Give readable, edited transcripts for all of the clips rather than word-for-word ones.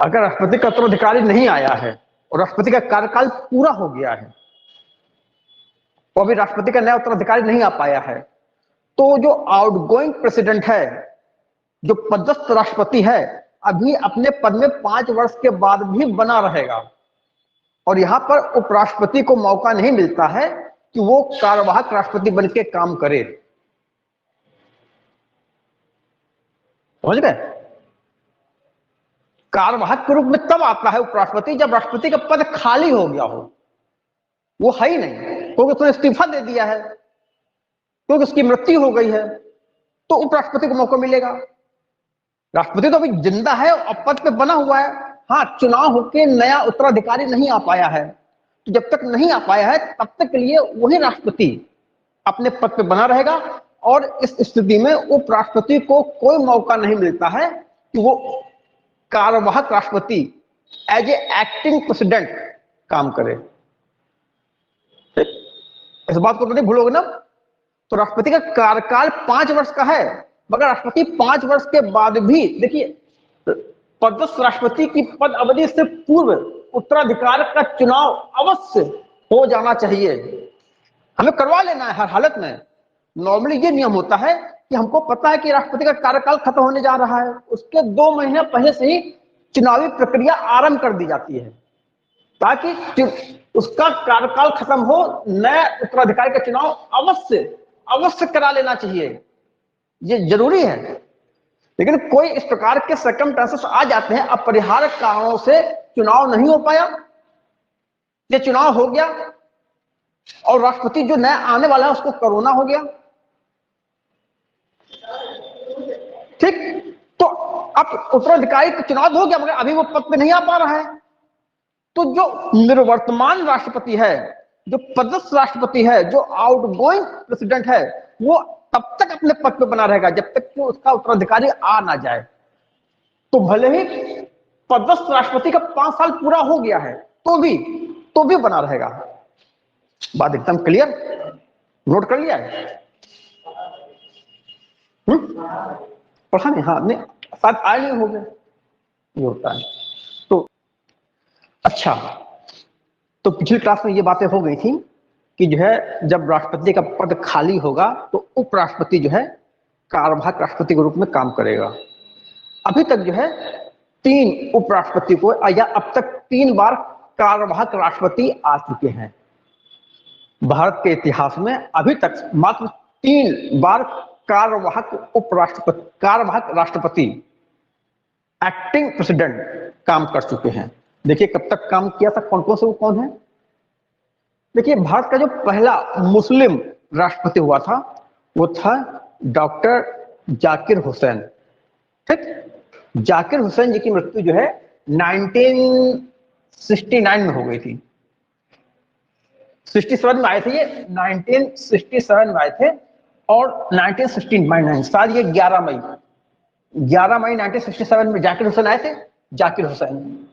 अगर राष्ट्रपति का उत्तराधिकारी नहीं आया है और राष्ट्रपति का कार्यकाल पूरा हो गया है और अभी राष्ट्रपति का नया उत्तराधिकारी नहीं आ पाया है, तो जो आउटगोइंग प्रेसिडेंट है, जो पदस्थ राष्ट्रपति है, अभी अपने पद में 5 वर्ष के बाद भी बना रहेगा। और यहां पर उपराष्ट्रपति को मौका नहीं मिलता है कि वो कार्यवाहक राष्ट्रपति बनकर काम करे। समझ गए? कार्यवाहक के रूप में तब आता है उपराष्ट्रपति जब राष्ट्रपति का पद खाली हो गया हो। वो है ही नहीं, क्योंकि उसने इस्तीफा दे दिया है, क्योंकि उसकी मृत्यु हो गई है, तो उपराष्ट्रपति को मौका मिलेगा। राष्ट्रपति तो अभी जिंदा है और पद पे बना हुआ है। हाँ, चुनाव होकर नया उत्तराधिकारी नहीं आ पाया है, तो जब तक नहीं आ पाया है तब तक के लिए वही राष्ट्रपति अपने पद पे बना रहेगा। और इस स्थिति में उपराष्ट्रपति को कोई मौका नहीं मिलता है कि वो कार्यवाहक राष्ट्रपति एज ए एक्टिंग प्रेसिडेंट काम करे। इस बात को तो नहीं भूलोगे ना? तो राष्ट्रपति का कार्यकाल 5 वर्ष का है, मगर राष्ट्रपति 5 वर्ष के बाद भी, देखिए, पदस्थ राष्ट्रपति की पद अवधि से पूर्व उत्तराधिकार का चुनाव अवश्य हो जाना चाहिए। हमें करवा लेना है हर हालत में। नॉर्मली ये नियम होता है कि हमको पता है कि राष्ट्रपति का कार्यकाल खत्म होने जा रहा है, उसके 2 महीने पहले से ही चुनावी प्रक्रिया आरंभ कर दी जाती है, ताकि उसका कार्यकाल खत्म हो, नए उत्तराधिकारी का चुनाव अवश्य करा लेना चाहिए। ये जरूरी है। लेकिन कोई इस प्रकार के सर्कमस्टेंसेस आ जाते हैं, अपरिहार्य कारणों से चुनाव नहीं हो पाया, ये चुनाव हो गया और राष्ट्रपति जो नया आने वाला है उसको कोरोना हो गया, ठीक, तो अब उत्तराधिकारी का चुनाव हो गया मगर अभी वो पद पे नहीं आ पा रहा है। तो जो निर्वर्तमान राष्ट्रपति है, जो पदस्थ राष्ट्रपति है, जो आउटगोइंग प्रेसिडेंट है, वो तब तक अपने पद पे बना रहेगा जब तक कि उसका उत्तराधिकारी आ ना जाए। तो भले ही पदस्थ राष्ट्रपति का 5 साल पूरा हो गया है तो भी बना रहेगा। बात एकदम क्लियर? नोट कर लिया है? पढ़ा नहीं? हाँ, नहीं, शायद आए नहीं हो गया, ये होता है। तो अच्छा, तो पिछली क्लास में ये बातें हो गई थी कि जो है जब राष्ट्रपति का पद खाली होगा तो उपराष्ट्रपति जो है कार्यवाहक राष्ट्रपति के रूप में काम करेगा। अभी तक जो है 3 उपराष्ट्रपति को, या अब तक 3 बार कार्यवाहक राष्ट्रपति आ चुके हैं। भारत के इतिहास में अभी तक मात्र 3 बार कार्यवाहक राष्ट्रपति एक्टिंग प्रेसिडेंट काम कर चुके हैं। देखिए कब तक काम किया था, कौन कौन से, वो कौन है? देखिए, भारत का जो पहला मुस्लिम राष्ट्रपति हुआ था वो था डॉक्टर जाकिर हुसैन। ठीक, जाकिर हुसैन जी की मृत्यु जो है 1969 में हो गई थी। 67 में आए थे ये, 1967 में आए थे और 1969 शायद ये 11 मई 1967 में जाकिर हुसैन आए थे। जाकिर हुसैन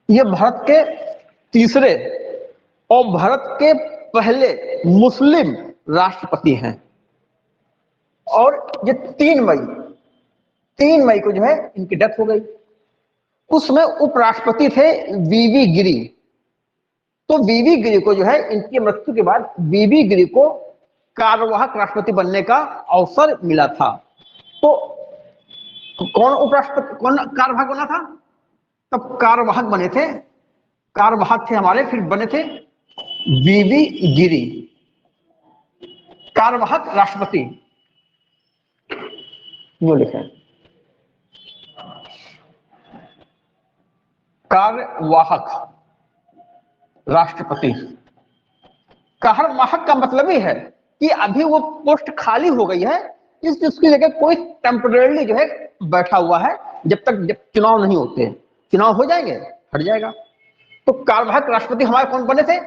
ये भारत के तीसरे और भारत के पहले मुस्लिम राष्ट्रपति हैं। और ये 3 मई को जो है इनकी डेथ हो गई। उसमें उपराष्ट्रपति थे वीवी गिरी। तो वीवी गिरी को जो है इनकी मृत्यु के बाद वीवी गिरी को कार्यवाहक राष्ट्रपति बनने का अवसर मिला था। तो कौन उपराष्ट्रपति, कौन कार्यवाहक बना था? तब कार्यवाहक बने थे, कार्यवाहक थे हमारे, फिर बने थे वीवी गिरी कार्यवाहक राष्ट्रपति। यूं लिखें, कार्यवाहक राष्ट्रपति। कार्यवाहक का मतलब ही है कि अभी वो पोस्ट खाली हो गई है, इसकी जगह कोई टेम्परेरी जो है बैठा हुआ है जब चुनाव नहीं होते। चुनाव हो जाएंगे, हट जाएगा। तो कार्यवाहक राष्ट्रपति हमारे कौन बने थे?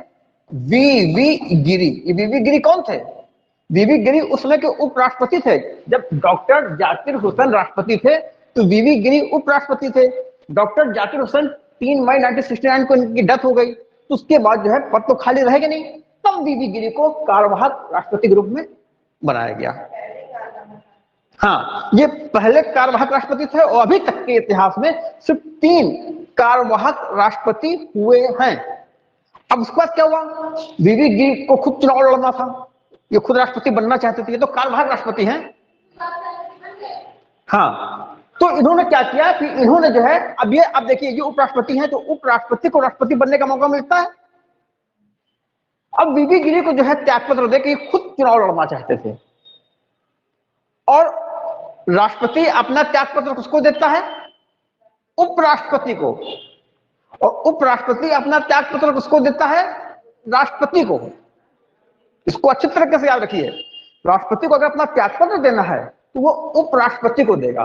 वीवी गिरी। ये वीवी गिरी कौन थे? वीवी गिरी उसमें के उपराष्ट्रपति थे। जब डॉक्टर जाकिर हुसैन राष्ट्रपति थे तो वीवी गिरी उपराष्ट्रपति थे। डॉक्टर जाकिर हुसैन 3 मई 1969 को इनकी डेथ हो गई, तो उसके बाद जो है पद तो खाली रहेगा नहीं, तब वीवी गिरी को कार्यवाहक राष्ट्रपति के रूप में बनाया गया। हाँ, ये पहले कार्यवाहक राष्ट्रपति थे और अभी तक के इतिहास में सिर्फ 3 कार्यवाहक राष्ट्रपति हुए हैं। अब उसके बाद क्या हुआ, वीवी गिरी को खुद चुनाव लड़ना था, ये खुद राष्ट्रपति बनना चाहते थे, ये तो कार्यवाहक राष्ट्रपति हैं। हाँ, तो इन्होंने क्या किया कि इन्होंने जो है, अब देखिए ये उपराष्ट्रपति हैं, तो उपराष्ट्रपति को राष्ट्रपति बनने का मौका मिलता है। अब वीवी गिरी को जो है त्यागपत्र दे के खुद चुनाव लड़ना चाहते थे, और राष्ट्रपति अपना त्यागपत्र किसको देता है, उपराष्ट्रपति को, और उपराष्ट्रपति अपना त्यागपत्र किसको देता है, राष्ट्रपति को। इसको अच्छी तरीके से याद रखिए, राष्ट्रपति को अगर अपना त्यागपत्र देना है तो वो उपराष्ट्रपति को देगा,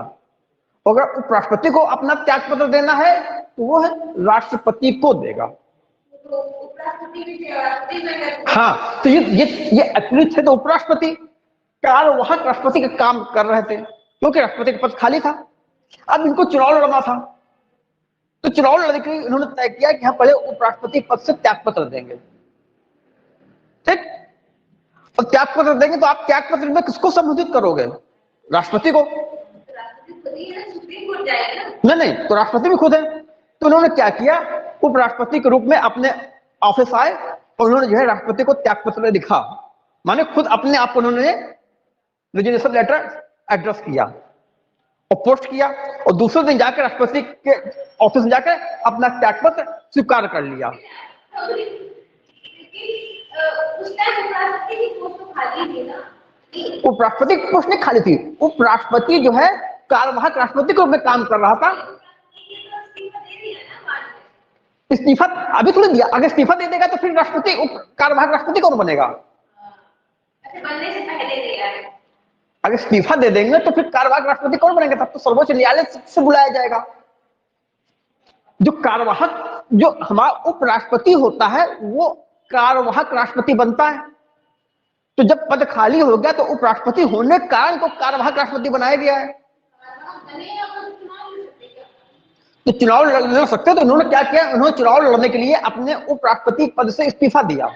और अगर उपराष्ट्रपति को अपना त्यागपत्र देना है तो वो है राष्ट्रपति को देगा। हाँ, तो ये एक्चुअली थे तो उपराष्ट्रपति, कार्यवाहक राष्ट्रपति का काम कर रहे थे, क्योंकि राष्ट्रपति का पद खाली था। अब इनको चुनाव लड़ना था, तो चुनाव लड़ने के लिए इन्होंने तय किया कि हम पहले उपराष्ट्रपति पद से त्यागपत्र देंगे, ठीक। और त्यागपत्र देंगे तो आप त्यागपत्र में किसको संबोधित करोगे, राष्ट्रपति को? नहीं, तो राष्ट्रपति भी खुद है। तो उन्होंने क्या किया, उपराष्ट्रपति के रूप में अपने ऑफिस आए और उन्होंने जो है राष्ट्रपति को त्यागपत्र लिखा, माने खुद अपने आप को उन्होंने रेजिग्नेशन लेटर एड्रेस किया और पोस्ट किया, और दूसरे दिन जाकर राष्ट्रपति के ऑफिस में जाकर अपना त्यागपत्र स्वीकार कर लिया। उपराष्ट्रपति की पोस्ट नहीं खाली थी, उपराष्ट्रपति जो है कार्यवाहक राष्ट्रपति के रूप में काम कर रहा था। इस्तीफा अभी थोड़ी दिया, अगर इस्तीफा दे देगा तो फिर राष्ट्रपति कार्यवाहक राष्ट्रपति कौन बनेगा? अगर इस्तीफा दे देंगे तो फिर कार्यवाहक राष्ट्रपति कौन बनेगा? तब तो सर्वोच्च न्यायालय से बुलाया जाएगा। जो कार्यवाहक, जो हमारा उपराष्ट्रपति होता है वो कार्यवाहक राष्ट्रपति बनता है। तो जब पद खाली हो गया तो उपराष्ट्रपति होने के कारण को कार्यवाहक राष्ट्रपति बनाया गया है। तो चुनाव लड़ सकते, तो उन्होंने क्या किया, उन्होंने चुनाव लड़ने के लिए अपने उपराष्ट्रपति पद से इस्तीफा दिया।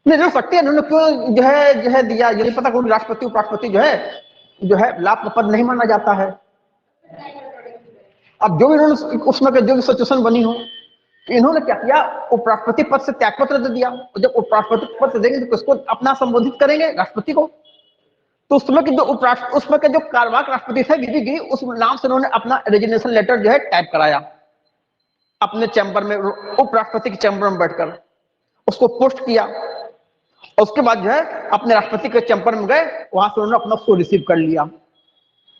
नहीं लड़ सकते, उन्होंने क्यों जो है दिया, ये नहीं पता कौन राष्ट्रपति उपराष्ट्रपति जो है लाभ पद नहीं माना जाता है। अब जो इन्होंने उसमें जो भी सिचुएशन बनी हो, इन्होंने क्या किया, उपराष्ट्रपति पद से त्यागपत्र दे दिया। और जब उपराष्ट्रपति पद देंगे तो किसको अपना संबोधित करेंगे, राष्ट्रपति को। तो उसमें के जो कार्यवाहक राष्ट्रपति थे वीवी गिरी, उस नाम से उन्होंने अपना रेजिग्नेशन लेटर जो है टाइप कराया अपने चैम्बर में, उपराष्ट्रपति के चैम्बर में बैठकर उसको पोस्ट किया। और उसके बाद जो है अपने राष्ट्रपति के चैम्बर में गए, वहां से उन्होंने अपना उसको रिसीव कर लिया।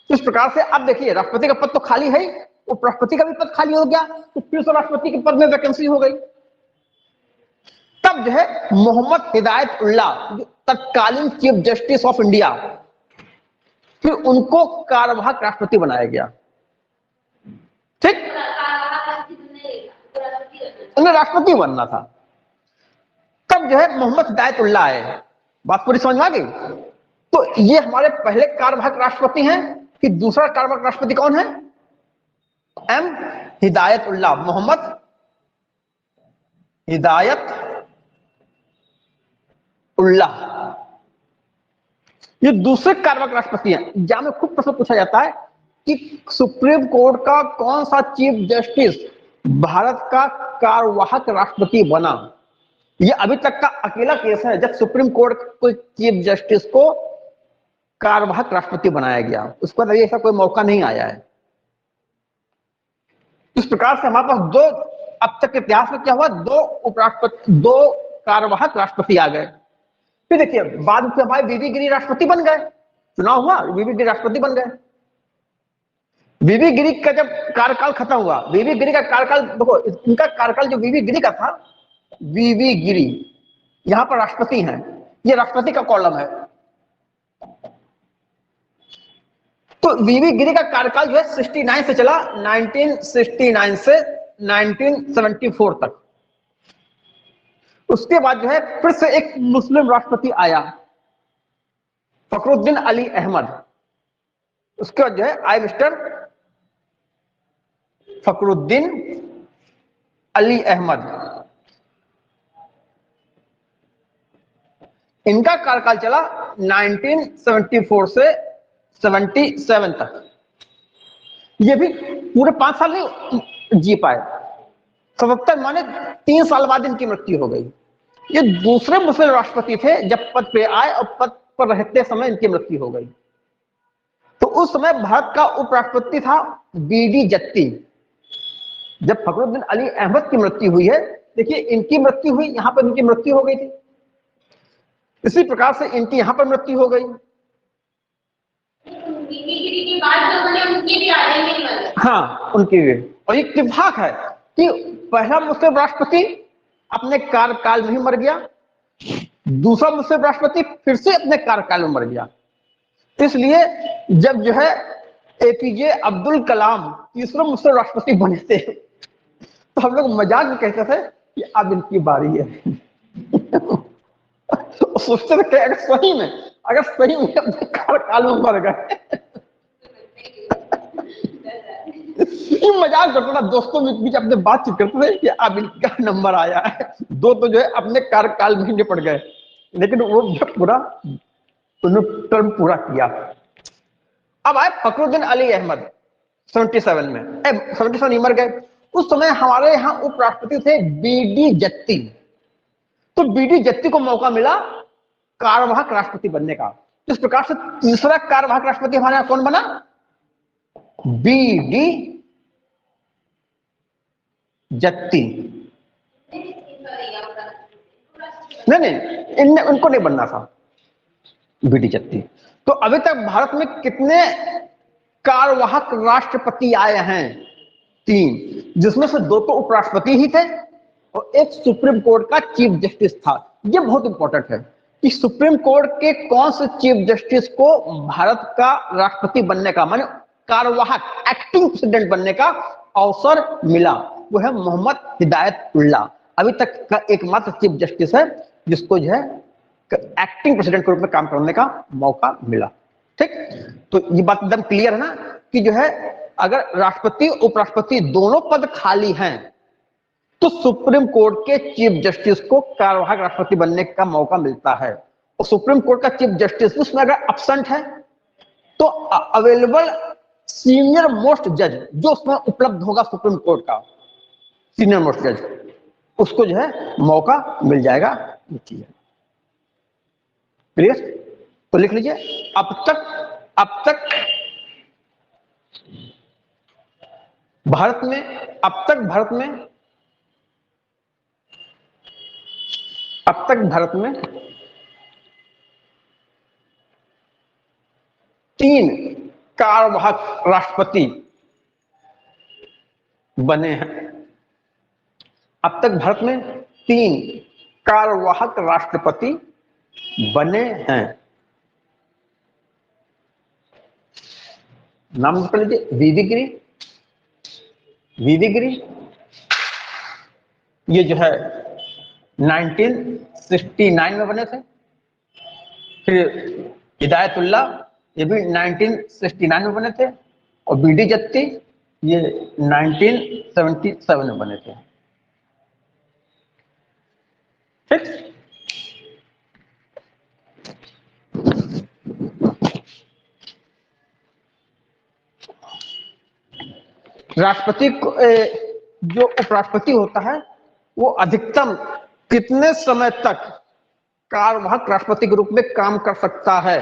इस प्रकार से अब देखिए राष्ट्रपति का पद तो खाली है, उपराष्ट्रपति का भी पद खाली हो गया, तो फिर से राष्ट्रपति के पद में वैकेंसी हो गई। तब जो है मोहम्मद हिदायत उल्लाह, तत्कालीन चीफ जस्टिस ऑफ इंडिया, फिर उनको कार्यवाहक राष्ट्रपति बनाया गया, ठीक। उन्हें राष्ट्रपति बनना था। तब जो है मोहम्मद हिदायत उल्लाह आए, बात पूरी समझ में आ गई। तो ये हमारे पहले कार्यवाहक राष्ट्रपति हैं। कि दूसरा कार्यवाहक राष्ट्रपति कौन है, एम हिदायत उल्लाह, मोहम्मद हिदायत उल्लाह, ये दूसरे कार्यवाहक राष्ट्रपति हैं। एग्जाम में खूब प्रश्न पूछा जाता है कि सुप्रीम कोर्ट का कौन सा चीफ जस्टिस भारत का कार्यवाहक राष्ट्रपति बना। ये अभी तक का अकेला केस है जब सुप्रीम कोर्ट कोई चीफ जस्टिस को कार्यवाहक राष्ट्रपति बनाया गया, उसके बाद ऐसा कोई मौका नहीं आया है। इस प्रकार से हमारे पास दो, अब तक के इतिहास में क्या हुआ, दो कार्यवाहक राष्ट्रपति आ गए। फिर देखिए बाद में हमारे वीवी गिरी राष्ट्रपति बन गए, चुनाव हुआ, वीवी गिरी राष्ट्रपति बन गए। वीवी गिरी का जब कार्यकाल खत्म हुआ, वीवी गिरी का कार्यकाल देखो, इनका कार्यकाल जो वीवी गिरी का था, वीवी गिरी यहां पर राष्ट्रपति हैं, ये राष्ट्रपति का कॉलम है। तो वीवी गिरी का कार्यकाल जो है 69 से चला, 1969 से 1974 तक। उसके बाद जो है फिर से एक मुस्लिम राष्ट्रपति आया, फखरुद्दीन अली अहमद। उसके बाद जो है आई मिस्टर फखरुद्दीन अली अहमद। इनका कार्यकाल चला 1974 से 77 तक, ये भी पूरे 5 साल नहीं जी पाए। 77 माने 3 साल बाद इनकी मृत्यु हो गई। ये दूसरे मुस्लिम राष्ट्रपति थे जब पद पे आए और पद पर रहते समय इनकी मृत्यु हो गई। तो उस समय भारत का उपराष्ट्रपति था बीडी जत्ती। जब फखरुद्दीन अली अहमद की मृत्यु हुई है, देखिए इनकी मृत्यु हुई, यहां पर इनकी मृत्यु हो गई थी, इसी प्रकार से इनकी यहां पर मृत्यु हो गई। हाँ, उनकी भी। और एक इत्तेफाक है कि पहला मुस्लिम राष्ट्रपति अपने कार्यकाल में ही मर गया, दूसरा मुस्लिम राष्ट्रपति फिर से अपने कार्यकाल में मर गया। इसलिए जब जो है एपीजे अब्दुल कलाम तीसरे मुस्लिम राष्ट्रपति बने थे, तो हम लोग मजाक में कहते थे कि अब इनकी बारी है। सोचते थे कि अगर सही में अपने कार्यकाल में मर गए। मजाक करते था, दोस्तों के बीच अपने बातचीत करते थे कि अब इनका नंबर आया है। दो तो जो है अपने कार्यकाल में निपट गए, लेकिन वो पूरा उन्होंने टर्म पूरा किया। अब आए फखरुद्दीन अली अहमद 77 में, 77 मर गए। उस समय हमारे यहाँ उपराष्ट्रपति थे बीडी जत्ती। तो बीडी जत्ती को मौका मिला कार्यवाहक राष्ट्रपति बनने का। इस प्रकार से तीसरा कार्यवाहक राष्ट्रपति हमारे यहाँ कौन बना? बीडी जत्ती। नहीं, उनको नहीं बनना था बीडी जत्ती। तो अभी तक भारत में कितने कार्यवाहक राष्ट्रपति आए हैं? 3, जिसमें से 2 तो उपराष्ट्रपति ही थे और एक सुप्रीम कोर्ट का चीफ जस्टिस था। ये बहुत इंपॉर्टेंट है कि सुप्रीम कोर्ट के कौन से चीफ जस्टिस को भारत का राष्ट्रपति बनने का, माने कार्यवाहक एक्टिंग प्रेसिडेंट बनने का अवसर मिला। वो है मोहम्मद हिदायतुल्लाह, अभी तक का एकमात्र चीफ जस्टिस है जिसको जो है एक्टिंग प्रेसिडेंट के रूप में काम करने का मौका मिला। ठीक, तो ये बात एकदम क्लियर है ना कि जो है अगर राष्ट्रपति उपराष्ट्रपति दोनों पद खाली हैं तो सुप्रीम कोर्ट के चीफ जस्टिस को कार्यवाहक राष्ट्रपति बनने का मौका मिलता है। और सुप्रीम कोर्ट का चीफ जस्टिस उसमें अगर एब्सेंट है तो अवेलेबल सीनियर मोस्ट जज जो उसमें उपलब्ध होगा, सुप्रीम कोर्ट का सीनियर मोस्ट जज, उसको जो है मौका मिल जाएगा। क्लियर? तो लिख लीजिए, अब तक भारत में 3 कार्यवाहक राष्ट्रपति बने हैं। अब तक भारत में 3 कार्यवाहक राष्ट्रपति बने हैं। नाम लिख लीजिए, वीवी गिरी, ये जो है 1969 में बने थे। फिर हिदायतुल्लाह, ये भी 1969 में बने थे। और बीडी जत्ती, ये 1977 में बने थे। ठीक, राष्ट्रपति जो उपराष्ट्रपति होता है वो अधिकतम कितने समय तक कार्यवाहक राष्ट्रपति के रूप में काम कर सकता है?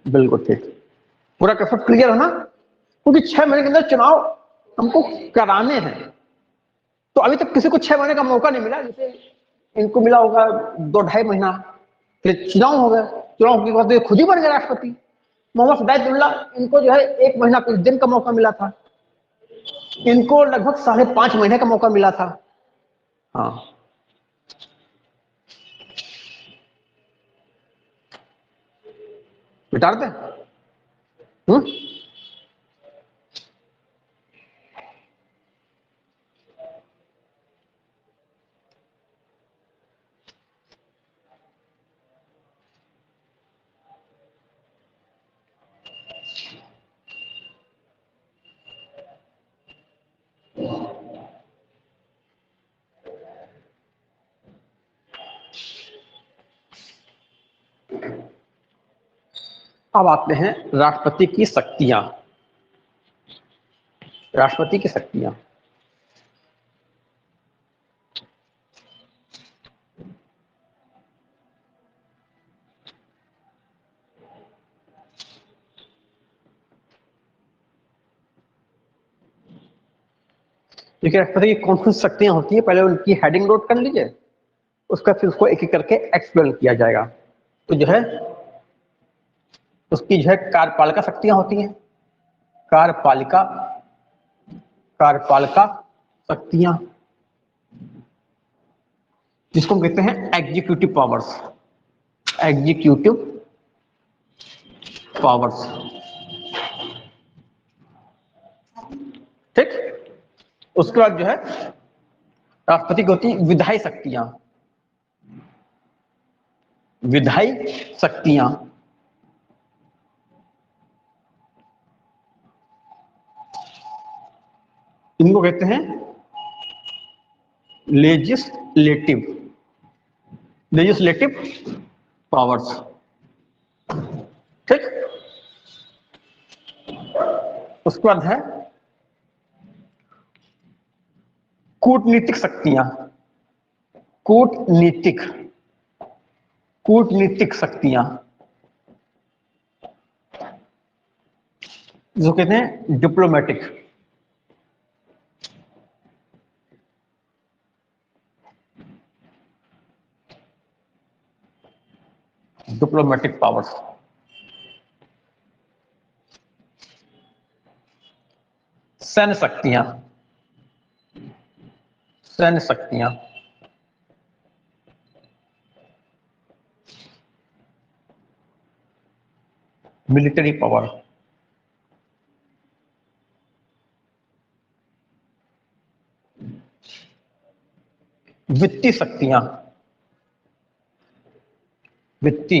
बिल्कुल ठीक, पूरा कंसेप्ट क्लियर है ना? क्योंकि 6 महीने के अंदर चुनाव हमको कराने हैं, तो अभी तक किसी को 6 महीने का मौका नहीं मिला। जैसे इनको मिला होगा 2-2.5 महीना, फिर चुनाव हो गया, चुनाव के बाद खुद ही बन गए राष्ट्रपति। मोहम्मद हिदायतुल्लाह, इनको जो है 1 महीना कुछ दिन का मौका मिला था, इनको लगभग 5.5 महीने का मौका मिला था। हाँ, बिटार दे। अब आते हैं राष्ट्रपति की शक्तियां। राष्ट्रपति की शक्तियां, देखिए राष्ट्रपति की कौन कौन सी शक्तियां होती है, पहले उनकी हेडिंग नोट कर लीजिए, उसका फिर उसको एक एक करके एक्सप्लेन किया जाएगा। तो जो है उसकी जो है कार्यपालिका शक्तियां होती हैं, कार्यपालिका कार्यपालिका शक्तियां, जिसको हम कहते हैं एग्जीक्यूटिव पावर्स। एग्जीक्यूटिव पावर्स, ठीक। उसके बाद जो है राष्ट्रपति की होती विधायी शक्तियां। विधायी शक्तियां, इनको कहते हैं लेजिस्लेटिव लेजिस्लेटिव पावर्स, ठीक। उसके बाद है कूटनीतिक शक्तियां। कूटनीतिक कूटनीतिक शक्तियां, जो कहते हैं डिप्लोमेटिक डिप्लोमेटिक पावर्स। सैन्य शक्तियां, सैन्य शक्तियां, मिलिट्री पावर। वित्तीय शक्तियां, वित्तीय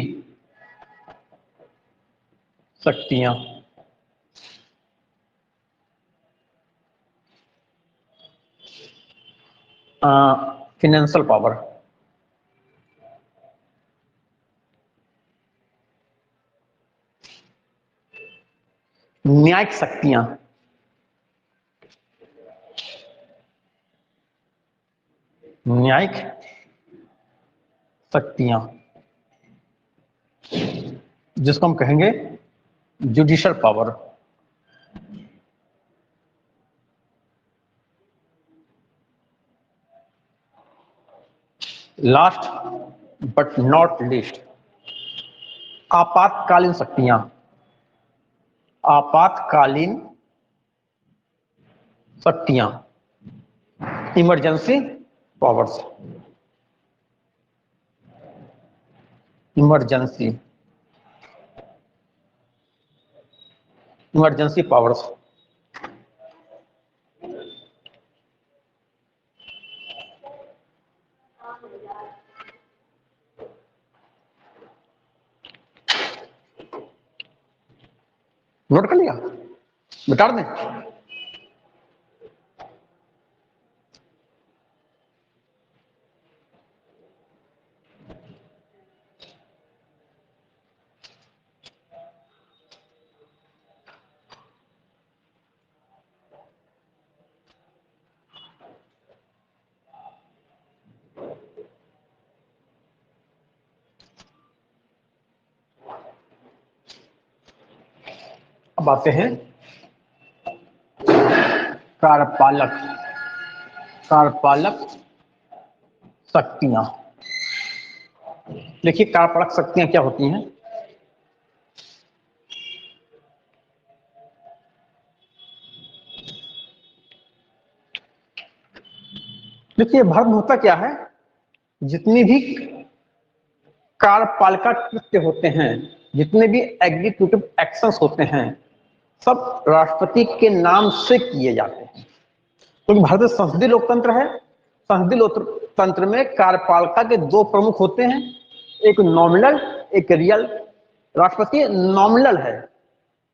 शक्तियां, फाइनेंशियल पावर। न्यायिक शक्तियां, न्यायिक शक्तियां, जिसको हम कहेंगे judicial power. Last but not least, आपातकालीन शक्तियां। आपातकालीन शक्तियां, emergency powers. Emergency emergency powers. Note कर लिया, बता दें। अब आते हैं कार्यपालक कार्यपालक शक्तियां। देखिए कार्यपालक शक्तियां क्या होती हैं। देखिए भारत में होता क्या है, जितनी भी कार्यपालिका कृत्य होते हैं, जितने भी एग्जीक्यूटिव एक्शंस होते हैं, सब राष्ट्रपति के नाम से किए जाते हैं। क्योंकि भारत में संसदीय लोकतंत्र है। संसदीय लोकतंत्र में कार्यपालिका के दो प्रमुख होते हैं, एक नॉमिनल, एक रियल। राष्ट्रपति नॉमिनल है,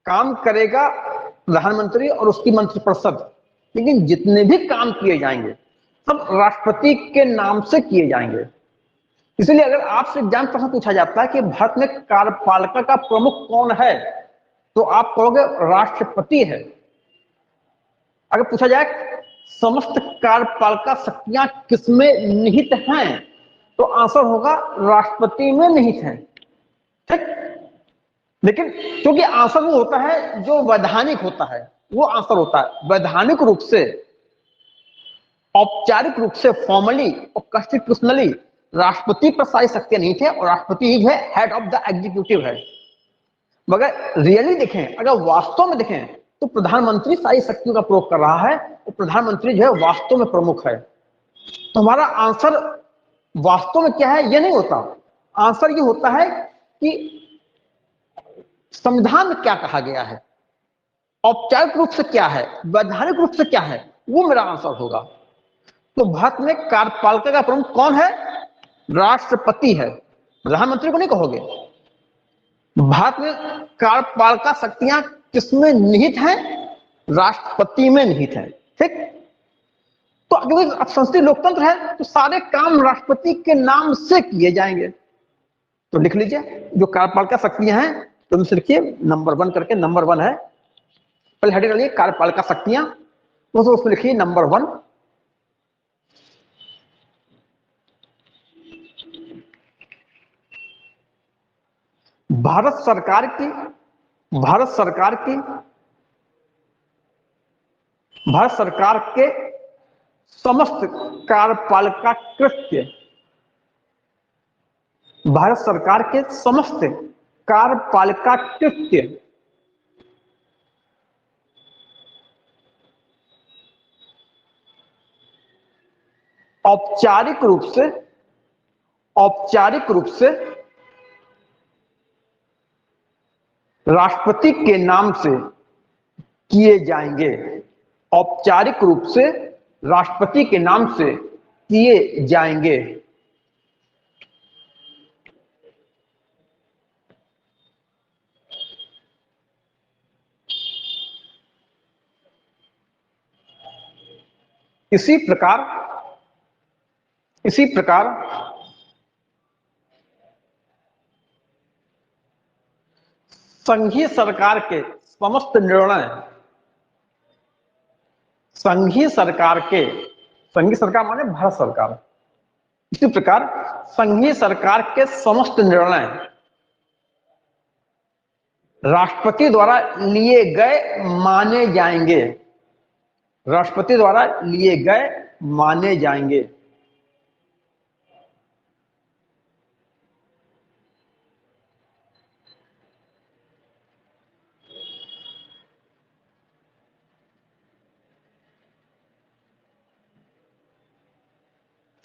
काम करेगा प्रधानमंत्री और उसकी मंत्रिपरिषद, लेकिन जितने भी काम किए जाएंगे सब राष्ट्रपति के नाम से किए जाएंगे। इसलिए अगर आपसे एग्जाम प्रश्न पूछा जाता है कि भारत में कार्यपालिका का प्रमुख कौन है, तो आप कहोगे राष्ट्रपति है। अगर पूछा जाए समस्त कार्यपालिका शक्तियां किसमें निहित हैं, तो आंसर होगा राष्ट्रपति में निहित है। ठीक, लेकिन क्योंकि आंसर वो होता है जो वैधानिक होता है, वो आंसर होता है वैधानिक रूप से, औपचारिक रूप से, फॉर्मली और कॉन्स्टिट्यूशनली राष्ट्रपति पर सारी शक्तियां नहीं थे, और राष्ट्रपति ही है हेड ऑफ द एग्जीक्यूटिव है। मगर रियली देखें, अगर वास्तव में देखें, तो प्रधानमंत्री सारी शक्तियों का प्रयोग कर रहा है, और प्रधानमंत्री जो है वास्तव में प्रमुख है। तो हमारा आंसर वास्तव में क्या है ये नहीं होता, आंसर ये होता है कि संविधान में क्या कहा गया है, औपचारिक रूप से क्या है, वैधानिक रूप से क्या है, वो मेरा आंसर होगा। तो भारत में कार्यपालिका का प्रमुख कौन है? राष्ट्रपति है, प्रधानमंत्री को नहीं कहोगे। भारत में कार्यपालिका शक्तियां किसमें निहित हैं? राष्ट्रपति में निहित है। ठीक, तो अगर अब संसदीय लोकतंत्र है तो सारे काम राष्ट्रपति के नाम से किए जाएंगे। तो लिख लीजिए जो कार्यपालिका शक्तियां हैं, तो उनसे लिखिए नंबर 1 करके, नंबर 1 है, पहले हेडिंग डालिए कार्यपालिका शक्तियां, तो उसमें लिखिए नंबर 1। भारत सरकार की भारत सरकार की भारत सरकार के समस्त कार्यपालिका कृत्य, भारत सरकार के समस्त कार्यपालिका कृत्य औपचारिक रूप से राष्ट्रपति के नाम से किए जाएंगे। औपचारिक रूप से राष्ट्रपति के नाम से किए जाएंगे। इसी प्रकार संघीय सरकार के समस्त निर्णय, संघीय सरकार माने भारत सरकार, इसी प्रकार संघीय सरकार के समस्त निर्णय राष्ट्रपति द्वारा लिए गए माने जाएंगे। राष्ट्रपति द्वारा लिए गए माने जाएंगे।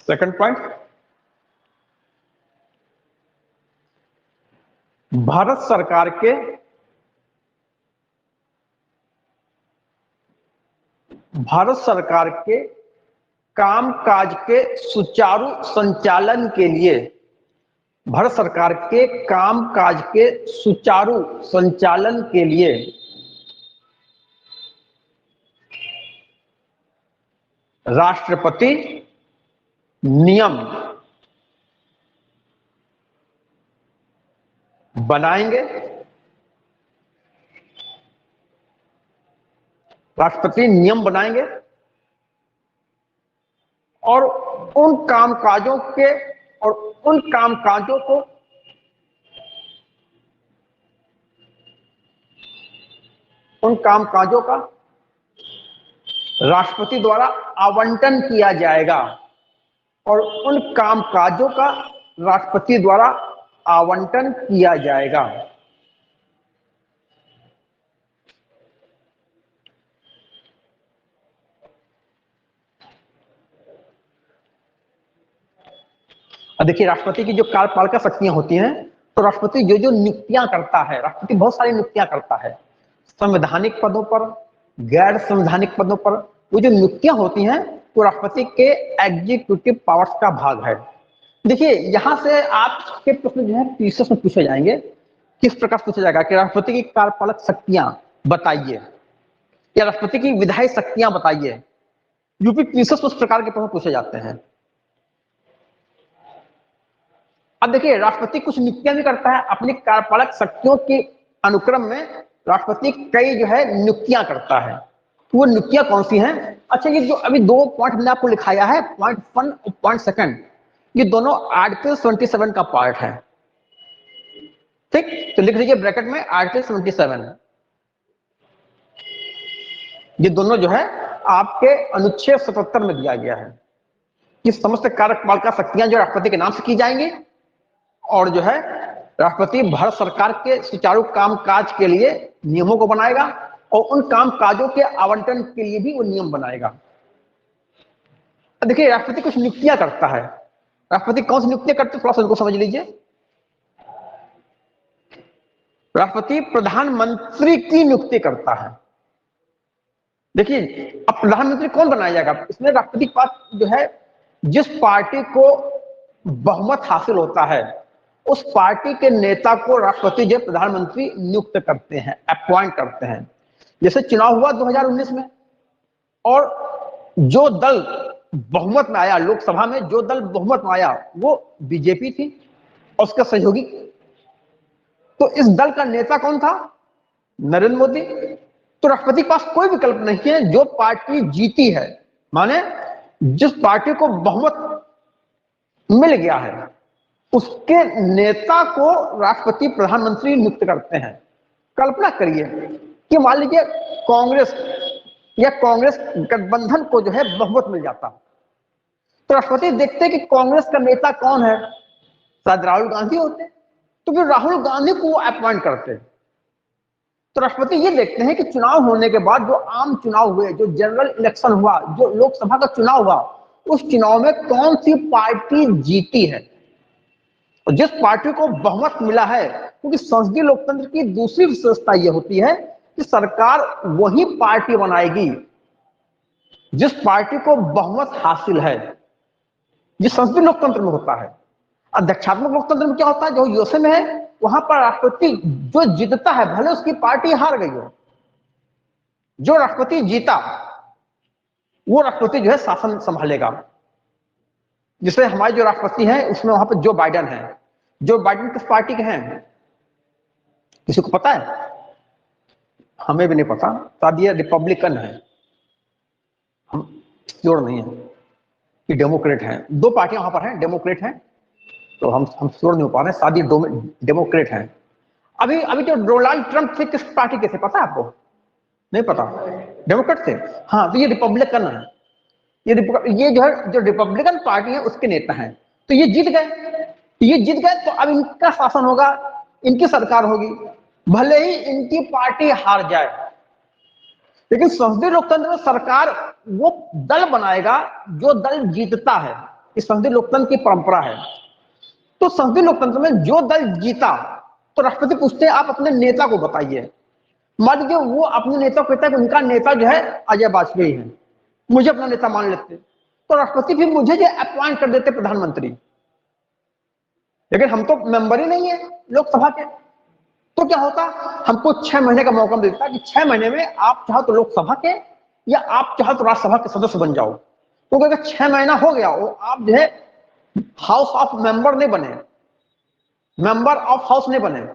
सेकंड पॉइंट, भारत सरकार के कामकाज के सुचारू संचालन के लिए, भारत सरकार के कामकाज के सुचारू संचालन के लिए राष्ट्रपति नियम बनाएंगे। राष्ट्रपति नियम बनाएंगे और उन कामकाजों का राष्ट्रपति द्वारा आवंटन किया जाएगा, और उन कामकाजों का राष्ट्रपति द्वारा आवंटन किया जाएगा। अब देखिए राष्ट्रपति की जो कार्यपालिका शक्तियां होती हैं, तो राष्ट्रपति जो जो नियुक्तियां करता है, राष्ट्रपति बहुत सारी नियुक्तियां करता है, संवैधानिक पदों पर, गैर संवैधानिक पदों पर। वो जो नियुक्तियां होती हैं वो राष्ट्रपति के एग्जीक्यूटिव पावर्स का भाग है। देखिए यहां से आपके प्रश्न जो है पीसीएस में पूछे जाएंगे। किस प्रकार पूछा जाएगा कि राष्ट्रपति की कार्यपालक शक्तियां बताइए, या राष्ट्रपति की विधायी शक्तियां बताइए। यूपी पीसीएस में उस प्रकार के प्रश्न पूछे जाते हैं। अब देखिए, राष्ट्रपति कुछ नियुक्तियां भी करता है अपनी कार्यपालक शक्तियों के अनुक्रम में। राष्ट्रपति कई जो है नियुक्तियां करता है। तो वो नियुक्तियां कौन सी हैं? अच्छा, ये जो अभी दो पॉइंट मैंने आपको लिखाया है, पॉइंट 1 और पॉइंट 2, ये दोनों आर्टिकल 77 का पार्ट है। ठीक, तो लिख लीजिए ब्रैकेट में आर्टिकल 77। ये दोनों जो है आपके अनुच्छेद 77 में दिया गया है कि समस्त कार्यपालिका शक्तियां जो राष्ट्रपति के नाम से की जाएंगी, और जो है राष्ट्रपति भारत सरकार के सुचारू कामकाज के लिए नियमों को बनाएगा और उन काम काजों के आवंटन के लिए भी वो नियम बनाएगा। देखिए, राष्ट्रपति कुछ नियुक्तियां करता है। राष्ट्रपति कौन सी नियुक्तियां करते हैं, थोड़ा सा उनको समझ लीजिए। राष्ट्रपति प्रधानमंत्री की नियुक्ति करता है। देखिए, अब प्रधानमंत्री कौन बनाया जाएगा? इसमें राष्ट्रपति के पास जो है, जिस पार्टी को बहुमत हासिल होता है उस पार्टी के नेता को राष्ट्रपति जो प्रधानमंत्री नियुक्त करते हैं, अपॉइंट करते हैं। जैसे चुनाव हुआ 2019 में, और जो दल बहुमत में आया, लोकसभा में जो दल बहुमत में आया वो बीजेपी थी और उसका सहयोगी। तो इस दल का नेता कौन था? नरेंद्र मोदी। तो राष्ट्रपति के पास कोई विकल्प नहीं है, जो पार्टी जीती है, माने जिस पार्टी को बहुमत मिल गया है उसके नेता को राष्ट्रपति प्रधानमंत्री नियुक्त करते हैं। कल्पना करिए कि मान लीजिए कांग्रेस या कांग्रेस गठबंधन को जो है बहुमत मिल जाता, तो राष्ट्रपति देखते कि कांग्रेस का नेता कौन है, शायद राहुल गांधी होते, तो फिर राहुल गांधी को वो अपॉइंट करते। तो राष्ट्रपति ये देखते हैं कि चुनाव होने के बाद जो आम चुनाव हुए, जो जनरल इलेक्शन हुआ, जो लोकसभा का चुनाव हुआ, उस चुनाव में कौन सी पार्टी जीती है। और जिस पार्टी को बहुमत मिला है, क्योंकि संसदीय लोकतंत्र की दूसरी विशेषता यह होती है कि सरकार वही पार्टी बनाएगी जिस पार्टी को बहुमत हासिल है। ये संसदीय लोकतंत्र में होता है। अध्यक्षात्मक लोकतंत्र में क्या होता है, जो यूएसए में है, वहां पर राष्ट्रपति जो जीतता है, भले उसकी पार्टी हार गई हो, जो राष्ट्रपति जीता वो राष्ट्रपति जो है शासन संभालेगा। जैसे हमारे जो राष्ट्रपति हैं उसमें वहां पर जो बाइडेन है। जो बाइडेन किस पार्टी के हैं, किसी को पता है? हमें भी नहीं पता, शायद ये रिपब्लिकन है, हम श्योर नहीं है कि डेमोक्रेट हैं। दो पार्टियां वहां पर हैं, डेमोक्रेट हैं, तो हम श्योर नहीं हो पा रहे हैं, शायद ये डेमोक्रेट हैं। अभी अभी जो डोनाल्ड ट्रंप थे किस पार्टी के थे, पता है आपको? नहीं पता, डेमोक्रेट थे। हाँ, तो ये रिपब्लिकन है। ये जो है, जो रिपब्लिकन पार्टी है उसके नेता हैं। तो ये जीत गए, तो अब इनका शासन होगा, इनकी सरकार होगी, भले ही इनकी पार्टी हार जाए। लेकिन संसदीय लोकतंत्र में सरकार वो दल बनाएगा जो दल जीतता है। इस संसदीय लोकतंत्र की परंपरा है। तो संसदीय लोकतंत्र में जो दल जीता, तो राष्ट्रपति पूछते हैं आप अपने नेता को बताइए। मान लीजिए वो अपने नेता को कहता है कि उनका नेता जो है अजय वाजपेयी है, मुझे अपना नेता मान लेते, तो राष्ट्रपति फिर मुझे जो अपॉइंट कर देते प्रधानमंत्री। लेकिन हम तो मेंबर ही नहीं है लोकसभा के, तो क्या होता, हमको 6 महीने का मौका मिलता कि 6 महीने में आप चाहो तो लोकसभा के या आप चाहो तो राज्यसभा के सदस्य बन जाओ। तो अगर 6 महीना हो गया वो आप जो है हाउस ऑफ मेंबर नहीं बने, मेंबर ऑफ हाउस नहीं बने,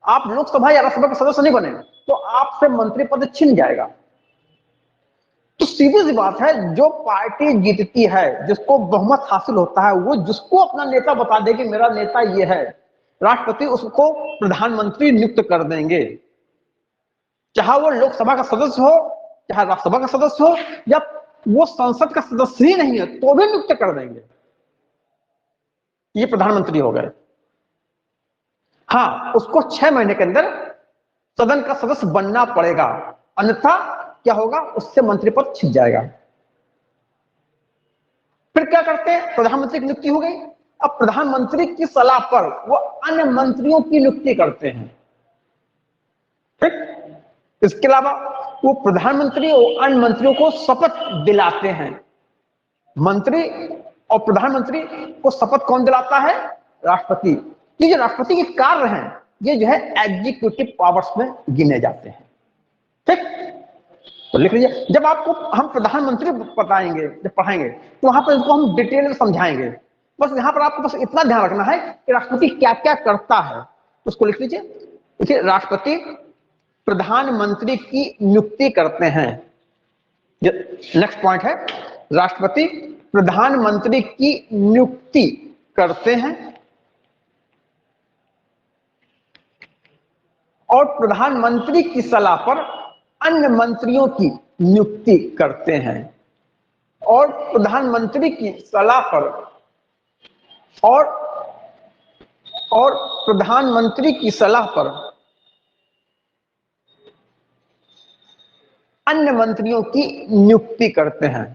आप लोकसभा या राज्यसभा के सदस्य नहीं बने, तो आपसे मंत्री पद छिन जाएगा। तो सीधी सी बात है, जो पार्टी जीतती है, जिसको बहुमत हासिल होता है, वो जिसको अपना नेता बता दे कि मेरा नेता ये है, राष्ट्रपति उसको प्रधानमंत्री नियुक्त कर देंगे। चाहे वो लोकसभा का सदस्य हो, चाहे राज्यसभा का सदस्य हो, या वो संसद का सदस्य ही नहीं है तो भी नियुक्त कर देंगे। ये प्रधानमंत्री हो गए। हाँ, उसको 6 महीने के अंदर सदन का सदस्य बनना पड़ेगा, अन्यथा क्या होगा, उससे मंत्री पद छिप जाएगा। फिर क्या करते हैं, प्रधानमंत्री की नियुक्ति हो गई। अब प्रधानमंत्री की सलाह पर वो अन्य मंत्रियों की नियुक्ति करते हैं। ठीक, इसके अलावा वो प्रधानमंत्री और अन्य मंत्रियों को शपथ दिलाते हैं। मंत्री और प्रधानमंत्री को शपथ कौन दिलाता है? राष्ट्रपति। ये जो राष्ट्रपति के कार्य हैं, ये जो है एग्जीक्यूटिव पावर्स में गिने जाते हैं। ठीक, तो लिख लीजिए। जब आपको हम प्रधानमंत्री बताएंगे, जब पढ़ाएंगे, तो वहां पर इसको हम डिटेल में समझाएंगे बस यहाँ पर आपको बस इतना ध्यान रखना है कि राष्ट्रपति क्या क्या करता है, उसको लिख लीजिए। देखिए, राष्ट्रपति प्रधानमंत्री की नियुक्ति करते हैं। नेक्स्ट पॉइंट है, राष्ट्रपति प्रधानमंत्री की नियुक्ति करते हैं और प्रधानमंत्री की सलाह पर अन्य मंत्रियों की नियुक्ति करते हैं। और प्रधानमंत्री की सलाह पर और प्रधानमंत्री की सलाह पर अन्य मंत्रियों की नियुक्ति करते हैं।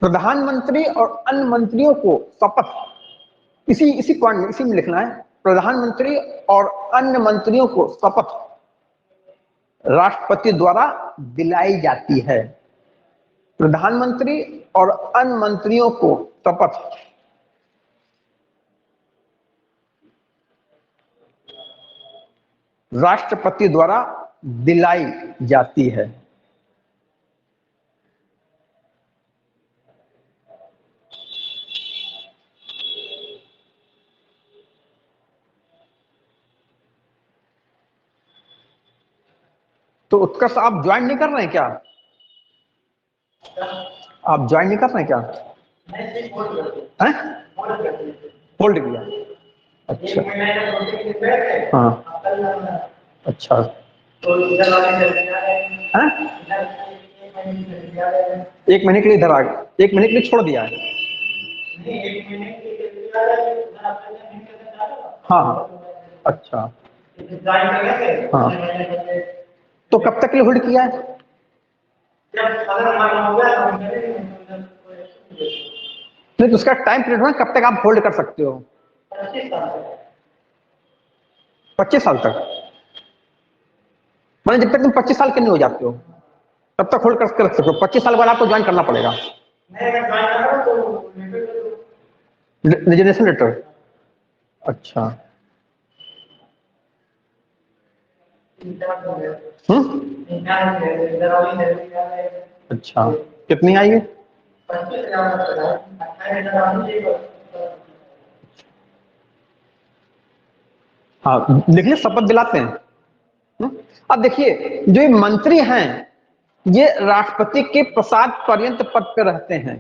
प्रधानमंत्री और अन्य मंत्रियों को शपथ, इसी पॉइंट में, इसी में लिखना है, प्रधानमंत्री और अन्य मंत्रियों को शपथ राष्ट्रपति द्वारा दिलाई जाती है। प्रधानमंत्री और अन्य मंत्रियों को शपथ राष्ट्रपति द्वारा दिलाई जाती है। तो उत्कर्ष, आप ज्वाइन नहीं कर रहे हैं क्या? आप ज्वाइन नहीं कर रहे हैं क्या? होल्ड किया? अच्छा, हाँ, अच्छा, हाँ? 1 महीने के लिए इधर आ गए, 1 महीने के लिए छोड़ दिया है। हाँ हाँ, अच्छा, हाँ, तो कब तक के लिए होल्ड किया है? नहीं, तो उसका टाइम पीरियड है, कब तक आप होल्ड कर सकते हो? 25 साल तक। मतलब जब तक तुम 25 साल के नहीं हो जाते हो तब तक होल्ड कर रख सकते हो। 25 साल बाद आपको ज्वाइन करना पड़ेगा। रिजर्वेशन लेटर, अच्छा, अच्छा, कितनी आई है? हाँ, देखिए, शपथ दिलाते हैं। अब देखिए, जो ये मंत्री हैं ये राष्ट्रपति के प्रसाद पर्यंत पद पे रहते हैं।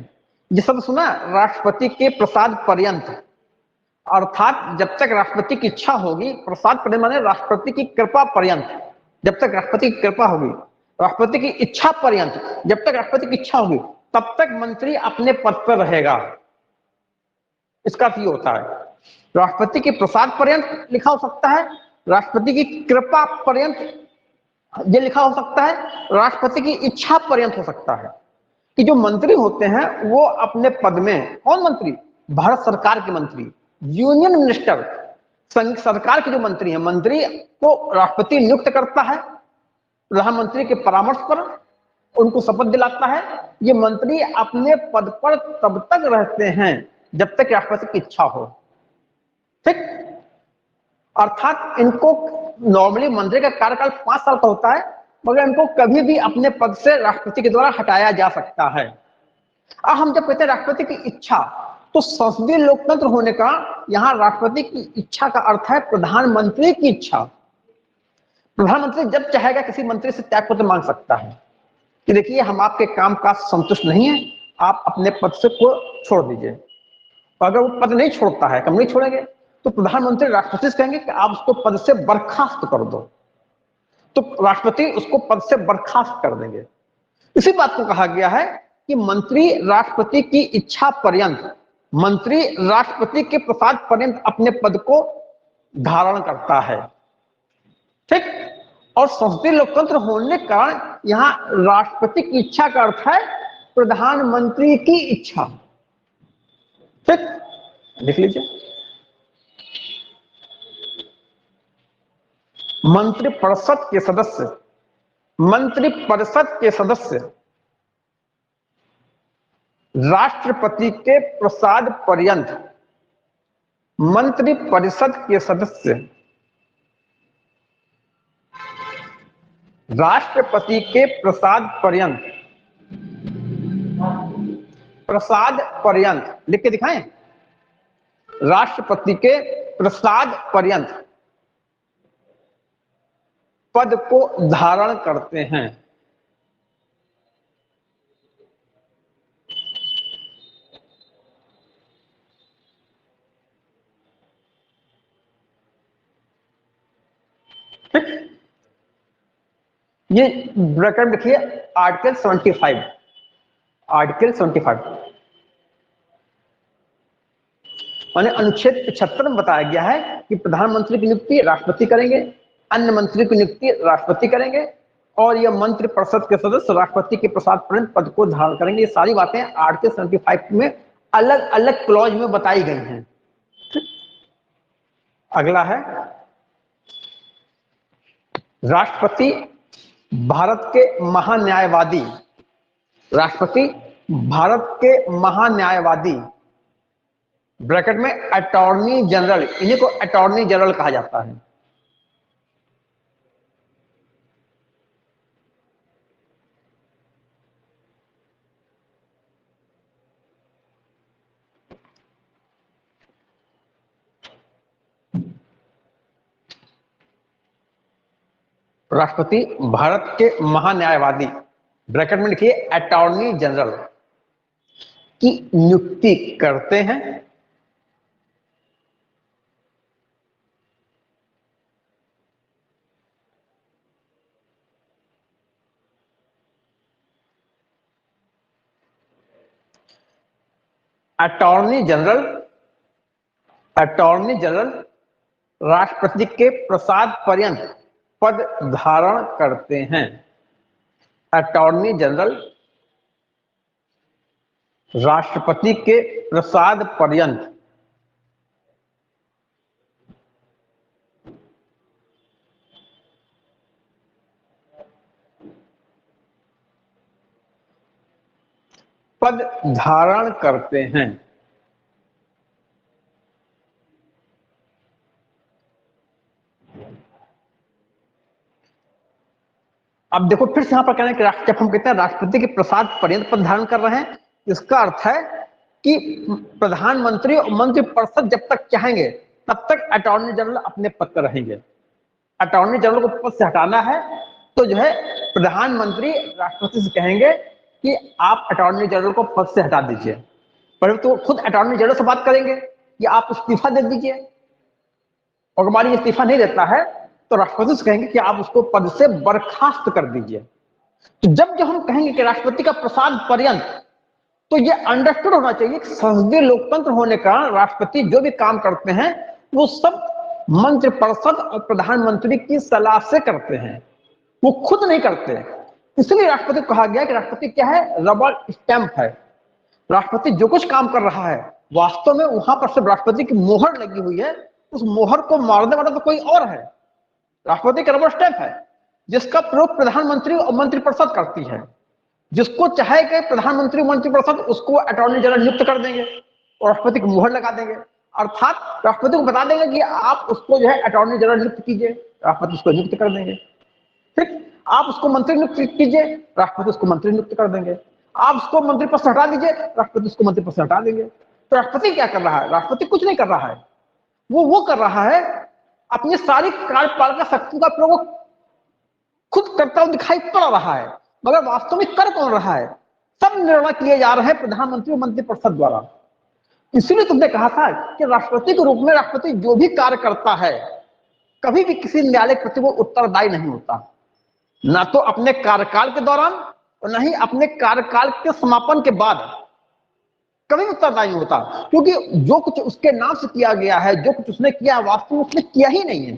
ये सब सुना, राष्ट्रपति के प्रसाद पर्यंत, अर्थात जब तक राष्ट्रपति की इच्छा होगी, प्रसाद पर्यंत माने राष्ट्रपति की कृपा पर्यंत, जब तक राष्ट्रपति की कृपा होगी, राष्ट्रपति की इच्छा पर्यंत, जब तक राष्ट्रपति की इच्छा होगी तब तक मंत्री अपने पद पर रहेगा। इसका अर्थ ये होता है, राष्ट्रपति के प्रसाद पर्यंत लिखा हो सकता है, राष्ट्रपति की कृपा पर्यंत ये लिखा हो सकता है, राष्ट्रपति की इच्छा पर्यंत हो सकता है कि जो मंत्री होते हैं वो अपने पद में, कौन मंत्री? भारत सरकार के मंत्री, यूनियन मिनिस्टर, संघ सरकार के जो मंत्री हैं, मंत्री को राष्ट्रपति नियुक्त करता है प्रधानमंत्री के परामर्श पर, उनको शपथ दिलाता है। ये मंत्री अपने पद पर तब तक रहते हैं जब तक राष्ट्रपति की इच्छा हो, ठीक? अर्थात इनको नॉर्मली मंत्री का कार्यकाल 5 साल का होता है, मगर इनको कभी भी अपने पद से राष्ट्रपति के द्वारा हटाया जा सकता है। अब हम जब कहते हैं राष्ट्रपति की इच्छा, तो संसदीय लोकतंत्र होने का यहाँ राष्ट्रपति की इच्छा का अर्थ है प्रधानमंत्री की इच्छा। प्रधानमंत्री जब चाहेगा किसी मंत्री से त्यागपत्र मांग सकता है कि देखिए हम आपके काम काज संतुष्ट नहीं है, आप अपने पद से को छोड़ दीजिए। अगर वो पद नहीं छोड़ता है, कब नहीं छोड़ेंगे, तो प्रधानमंत्री राष्ट्रपति से कहेंगे कि आप उसको पद से बर्खास्त कर दो, तो राष्ट्रपति उसको पद से बर्खास्त कर देंगे। इसी बात को कहा गया है कि मंत्री राष्ट्रपति की इच्छा पर्यंत, मंत्री राष्ट्रपति के प्रसाद पर्यंत अपने पद को धारण करता है, ठीक? और संसदीय लोकतंत्र होने के कारण यहां राष्ट्रपति की इच्छा का अर्थ है प्रधानमंत्री की इच्छा, ठीक? लिख लीजिए, मंत्रिपरिषद के सदस्य मंत्रिपरिषद के सदस्य राष्ट्रपति के प्रसाद पर्यंत, मंत्रिपरिषद के सदस्य राष्ट्रपति के प्रसाद पर्यंत, प्रसाद पर्यंत लिख के दिखाएं, राष्ट्रपति के प्रसाद पर्यंत पद को धारण करते हैं। ये ब्रैकेट देखिए, आर्टिकल 75, आर्टिकल 75 माने अनुच्छेद 75 में बताया गया है कि प्रधानमंत्री की नियुक्ति राष्ट्रपति करेंगे, अन्य मंत्री की नियुक्ति राष्ट्रपति करेंगे, और यह मंत्रिपरिषद के सदस्य राष्ट्रपति के प्रसाद पर्यंत पद को धारण करेंगे। ये सारी बातें आर्टिकल 75 में अलग अलग क्लॉज में बताई गई हैं। अगला है, राष्ट्रपति भारत के महान्यायवादी, राष्ट्रपति भारत के महान्यायवादी ब्रैकेट में अटॉर्नी जनरल, इन्हीं को अटॉर्नी जनरल कहा जाता है। राष्ट्रपति भारत के महान्यायवादी ब्रैकेट में लिखिए अटॉर्नी जनरल की नियुक्ति करते हैं। अटॉर्नी जनरल राष्ट्रपति के प्रसाद पर्यंत पद धारण करते हैं। अटॉर्नी जनरल राष्ट्रपति के प्रसाद पर्यंत पद धारण करते हैं। अब देखो फिर से यहां पर कहना है कि जब हम कहते हैं राष्ट्रपति के प्रसाद पर्यंत पद धारण कर रहे हैं, इसका अर्थ है कि प्रधानमंत्री और मंत्रिपरिषद जब तक चाहेंगे तब तक अटॉर्नी जनरल अपने पद पर रहेंगे। अटॉर्नी जनरल को पद से हटाना है तो जो है प्रधानमंत्री राष्ट्रपति से कहेंगे कि आप अटॉर्नी जनरल को पद से हटा दीजिए, पर तो खुद अटॉर्नी जनरल से बात करेंगे कि आप इस्तीफा दे दीजिए, और हमारी इस्तीफा नहीं देता है तो राष्ट्रपति से कहेंगे कि आप उसको पद से बर्खास्त कर दीजिए। तो जब हम कहेंगे कि राष्ट्रपति का प्रसाद पर्यंत, तो ये अंडरस्टूड होना चाहिए कि संसदीय लोकतंत्र होने का राष्ट्रपति जो भी काम करते हैं वो सब मंत्रिपरिषद और प्रधानमंत्री की सलाह से करते हैं, वो खुद नहीं करते। इसलिए राष्ट्रपति को कहा गया कि राष्ट्रपति क्या है, रबर स्टैंप है। राष्ट्रपति जो कुछ काम कर रहा है वास्तव में वहां पर सिर्फ राष्ट्रपति की मोहर लगी हुई है, उस मोहर को मारने वाला तो कोई और है। राष्ट्रपति का रबर स्टैंप है जिसका प्रयोग प्रधानमंत्री और मंत्रिपरिषद करती है। जिसको चाहे कि प्रधानमंत्री मंत्रिपरिषद उसको अटॉर्नी जनरल नियुक्त कर देंगे और राष्ट्रपति की मुहर लगा देंगे, अर्थात राष्ट्रपति को बता देंगे कि आप उसको जो है अटॉर्नी जनरल नियुक्त कीजिए, राष्ट्रपति उसको नियुक्त कर देंगे। ठीक, आप उसको मंत्री नियुक्त कीजिए, राष्ट्रपति उसको मंत्री नियुक्त कर देंगे। आप उसको मंत्री पद से हटा दीजिए, राष्ट्रपति उसको मंत्री पद से हटा देंगे। तो राष्ट्रपति क्या कर रहा है? राष्ट्रपति कुछ नहीं कर रहा है, वो कर रहा है अपनी सारी कार्यपालिका शक्ति का प्रयोग खुद करता हुआ दिखाई पड़ रहा है, मगर वास्तव में कर कौन रहा है? सब निर्णय किए जा रहे हैं प्रधानमंत्री और मंत्रिपरिषद द्वारा। इसीलिए तुमने कहा था कि राष्ट्रपति के रूप में राष्ट्रपति जो भी कार्य करता है कभी भी किसी न्यायालय के प्रति वो उत्तरदायी नहीं होता, ना तो अपने कार्यकाल के दौरान और न ही अपने कार्यकाल के समापन के बाद कभी उत्तरदायी होता, क्योंकि जो कुछ उसके नाम से किया गया है, जो कुछ उसने किया वास्तव में उसने किया ही नहीं है।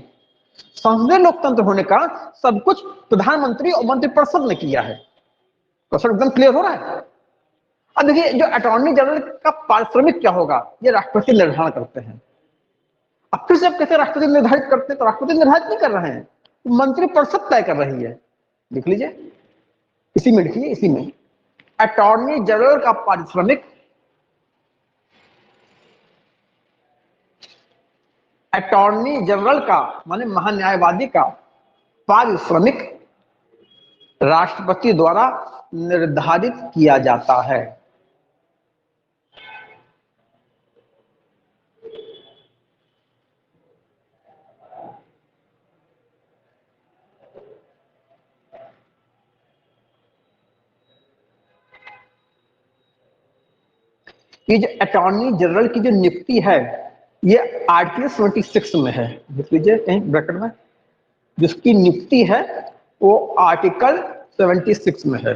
संसदीय लोकतंत्र होने का सब कुछ प्रधानमंत्री और मंत्रिपरिषद ने किया है। तो सर एकदम क्लियर हो रहा है। अब देखिए जो अटॉर्नी जनरल का पारिश्रमिक क्या होगा ये राष्ट्रपति निर्धारण करते हैं। अब फिर से आप कहते हैं राष्ट्रपति निर्धारित करते हैं, तो राष्ट्रपति निर्धारित नहीं कर रहे हैं, मंत्रिपरिषद तय कर रही है। लिख लीजिए, इसी में लिखिए, इसी में अटॉर्नी जनरल का पारिश्रमिक, अटॉर्नी जनरल का माने महान्यायवादी का पारिश्रमिक राष्ट्रपति द्वारा निर्धारित किया जाता है। ये जो अटॉर्नी जनरल की जो नियुक्ति है ये आर्टिकल 76 में है, देख लीजिए कहीं ब्रैकेट में, जिसकी नियुक्ति है वो आर्टिकल 76 में है।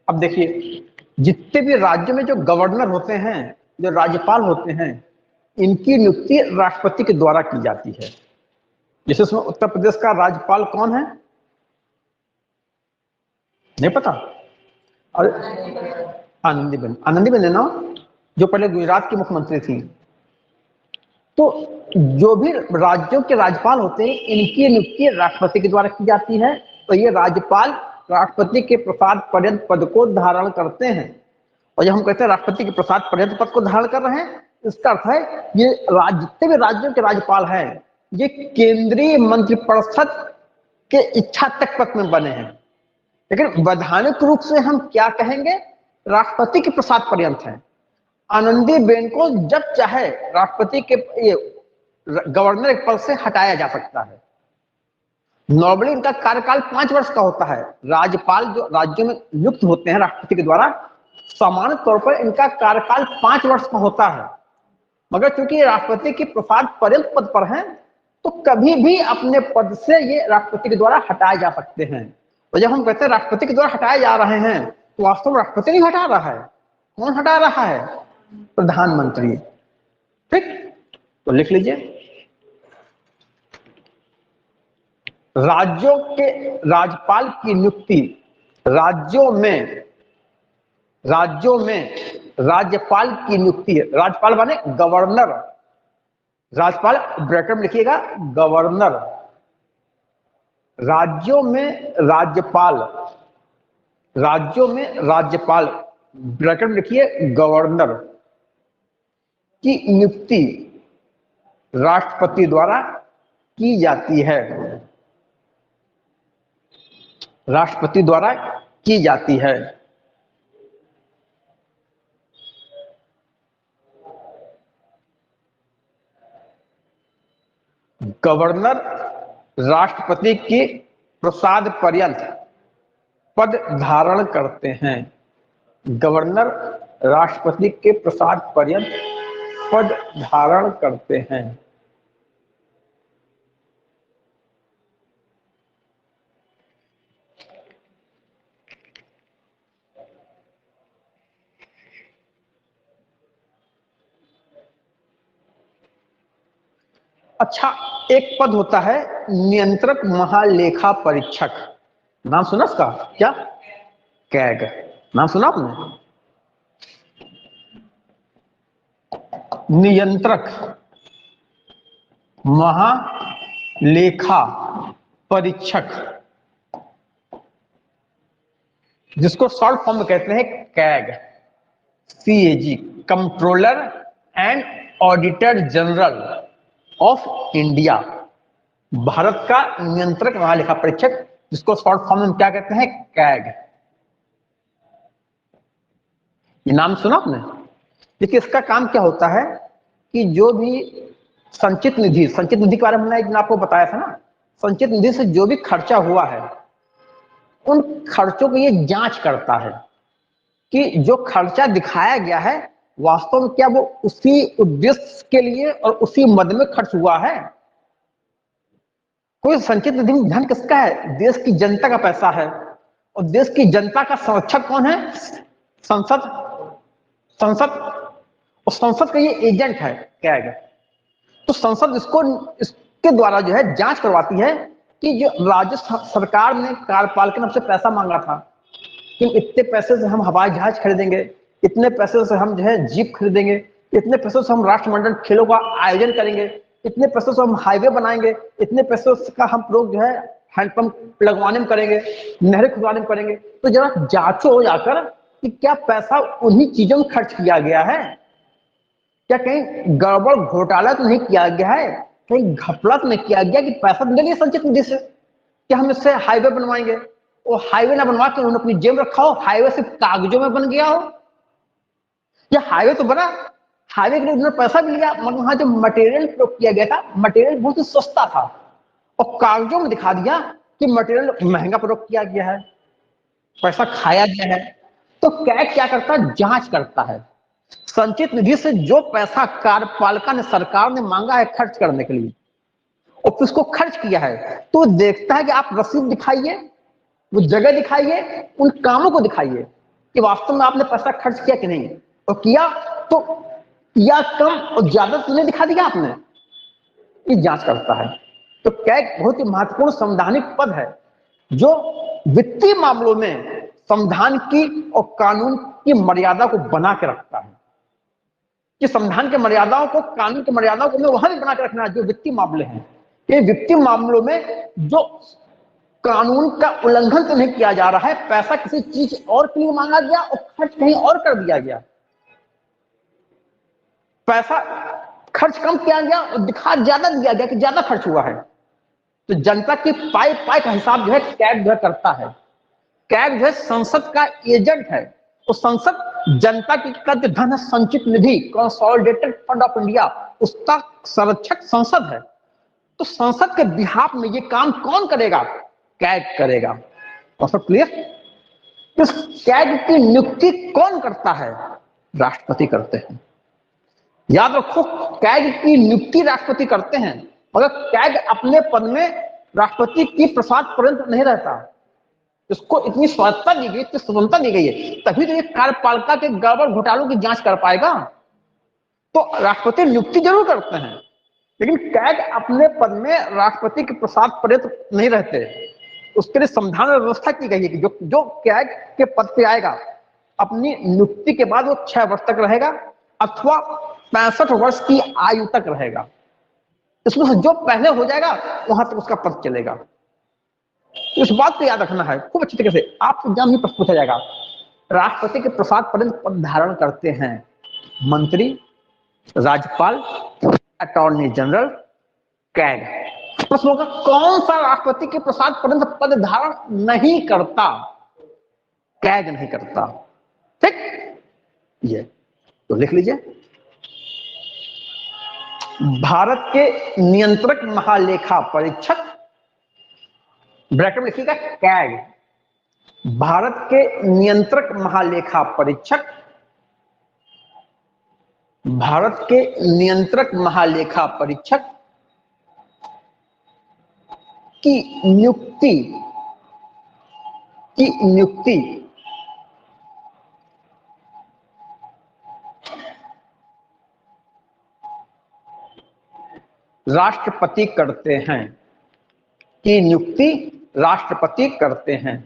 अब देखिए, जितने भी राज्यों में जो गवर्नर होते हैं, जो राज्यपाल होते हैं, इनकी नियुक्ति राष्ट्रपति के द्वारा की जाती है। जैसे उसमें उत्तर प्रदेश का राज्यपाल कौन है, नहीं पता? और आनंदीबेन है ना, जो पहले गुजरात की मुख्यमंत्री थी। तो जो भी राज्यों के राज्यपाल होते हैं इनकी नियुक्ति राष्ट्रपति के द्वारा की जाती है। तो ये राज्यपाल राष्ट्रपति के प्रसाद पर्यंत पद को धारण करते हैं। और जब हम कहते हैं राष्ट्रपति के प्रसाद पर्यंत पद को धारण कर रहे हैं, इसका अर्थ है ये जितने भी राज्यों के राज्यपाल हैं ये केंद्रीय मंत्रिपरिषद के इच्छा तक पद में बने हैं। लेकिन वैधानिक रूप से हम क्या कहेंगे, राष्ट्रपति के प्रसाद पर्यंत है। आनंदीबेन को जब चाहे राष्ट्रपति के ये गवर्नर के पद से हटाया जा सकता है। नॉर्मली इनका कार्यकाल 5 वर्ष का होता है। राज्यपाल जो राज्यों में नियुक्त होते हैं राष्ट्रपति के द्वारा, सामान्य तौर पर इनका कार्यकाल 5 वर्ष का होता है। मगर चूंकि राष्ट्रपति के प्रसाद पर्यंत पद पर हैं तो कभी भी अपने पद से ये राष्ट्रपति के द्वारा हटाए जा सकते हैं। और जब हम कहते हैं राष्ट्रपति के द्वारा हटाए जा रहे हैं तो वास्तव में राष्ट्रपति नहीं हटा रहा है। कौन हटा रहा है? प्रधानमंत्री। ठीक, तो लिख लीजिए, राज्यों के राज्यपाल की नियुक्ति राज्यों में राज्यपाल की नियुक्ति, राज्यपाल माने गवर्नर, राज्यपाल ब्रैकेट में लिखिएगा गवर्नर, राज्यों में राज्यपाल ब्रैकेट में लिखिए गवर्नर की नियुक्ति राष्ट्रपति द्वारा की जाती है। राष्ट्रपति द्वारा की जाती है। गवर्नर राष्ट्रपति के प्रसाद पर्यंत पद धारण करते हैं। गवर्नर राष्ट्रपति के प्रसाद पर्यंत पद धारण करते हैं। अच्छा, एक पद होता है नियंत्रक महालेखा परीक्षक, नाम सुना इसका? क्या? कैग, नाम सुना आपने? नियंत्रक महालेखा परीक्षक, जिसको शॉर्ट फॉर्म में कहते हैं CAG, CAG, controller and auditor general of India, Bharat का नियंत्रक महालेखा परीक्षक, जिसको शॉर्ट फॉर्म में क्या कहते हैं? कैग। ये नाम सुना आपने? देखिए, इसका काम क्या होता है कि जो भी संचित निधि के बारे में मैंने आपको बताया था ना, संचित निधि से जो भी खर्चा हुआ है उन खर्चों को ये जांच करता है कि जो खर्चा दिखाया गया है वास्तव में क्या वो उसी उद्देश्य के लिए और उसी मद में खर्च हुआ है। कोई संचित निधि में धन किसका है? देश की जनता का पैसा है। और देश की जनता का संरक्षक कौन है? संसद। और संसद का ये एजेंट है कैग। तो संसद इसके द्वारा जो है जांच करवाती है कि जो राज्य सरकार ने कार्यपाल के नाम से पैसा मांगा था कि इतने पैसे से हम हवाई जहाज खरीदेंगे, इतने पैसे से हम जो है जीप खरीदेंगे, इतने पैसों से हम राष्ट्रमंडल खेलों का आयोजन करेंगे, इतने पैसों से हम हाईवे बनाएंगे, इतने पैसों का हम लोग जो है हैंडपंप लगवाने में करेंगे, नहरें खुदवाने में करेंगे। तो जरा जांचो जाकर कि क्या पैसा उन्हीं चीजों में खर्च किया गया है, क्या कहीं गड़बड़ घोटाला तो नहीं किया गया है, कहीं घपला तो नहीं किया गया कि पैसा दे दिया संचित निधि से कि हम इससे हाईवे बनवाएंगे, वो हाईवे ना बनवा के उन्होंने अपनी जेब रखा हो, हाईवे सिर्फ कागजों में बन गया हो। या हाईवे तो बना, हाईवे के लिए उन्होंने पैसा भी लिया, मगर वहां जो मटेरियल प्रयोग किया गया था, मटेरियल बहुत ही सस्ता था और कागजों में दिखा दिया कि मटेरियल महंगा प्रयोग किया गया है, पैसा खाया गया है। तो कैग क्या करता है, जांच करता है। संचित निधि से जो पैसा कार्यपालिका ने, सरकार ने मांगा है खर्च करने के लिए और फिर उसको खर्च किया है, तो देखता है कि आप रसीद दिखाइए, वो जगह दिखाइए, उन कामों को दिखाइए कि वास्तव में आपने पैसा खर्च किया कि नहीं, और किया तो या कम और ज्यादा तो नहीं दिखा दिया आपने, ये जांच करता है। तो कैग बहुत ही महत्वपूर्ण संवैधानिक पद है जो वित्तीय मामलों में संविधान की और कानून की मर्यादा को बना के रखता है कि संविधान के मर्यादाओं को, कानून की मर्यादाओं को वहां भी बना के रखना है जो वित्तीय मामले हैं। ये वित्तीय मामलों में जो कानून का उल्लंघन तो नहीं किया जा रहा है, पैसा किसी चीज और के लिए मांगा गया और खर्च कहीं और कर दिया गया, पैसा खर्च कम किया गया और दिखा ज्यादा दिया गया कि ज्यादा खर्च हुआ है। तो जनता की पाई पाई का हिसाब जो है कैग जो है करता है। कैग जो है संसद का एजेंट है, तो संसद जनता की कर धन है, संचित निधि, कंसोलिडेटेड फंड ऑफ इंडिया, उसका संरक्षक संसद है। तो संसद के बिहाफ में ये काम कौन करेगा, कैग करेगा। और सब क्लियर। इस कैग की नियुक्ति कौन करता है, राष्ट्रपति करते हैं। याद रखो, कैग की नियुक्ति राष्ट्रपति करते हैं, मगर कैग अपने पद में राष्ट्रपति की प्रसाद पर्यंत नहीं रहता। इसको इतनी स्वायत्तता दी गई, इतनी स्वतंत्रता दी गई है, तभी तो ये कार्यपालिका के गड़बड़ घोटालों की जांच कर पाएगा। तो राष्ट्रपति नियुक्ति जरूर करते हैं, लेकिन कैग अपने पद में राष्ट्रपति के प्रसाद पर्यंत नहीं रहते। उसके लिए संविधान में व्यवस्था की गई है कि जो कैग के पद पे आएगा, अपनी नियुक्ति के बाद वो 6 वर्ष तक रहेगा अथवा 65 वर्ष की आयु तक रहेगा। इसमें से जो पहले हो जाएगा वहां तक उसका पद चलेगा। इस बात को याद रखना है खूब अच्छी तरीके से, आपसे एग्जाम में प्रश्न पूछा जाएगा। राष्ट्रपति के प्रसाद पर्यंत पद धारण करते हैं मंत्री, राज्यपाल, अटॉर्नी जनरल, कैग। प्रश्न होगा कौन सा राष्ट्रपति के प्रसाद पर्यंत पद धारण नहीं करता, कैग नहीं करता। ठीक, ये तो लिख लीजिए। भारत के नियंत्रक महालेखा परीक्षक, ब्रैकेट में लिखिएगा कैग, भारत के नियंत्रक महालेखा परीक्षक, भारत के नियंत्रक महालेखा परीक्षक की नियुक्ति राष्ट्रपति करते हैं, की नियुक्ति राष्ट्रपति करते हैं।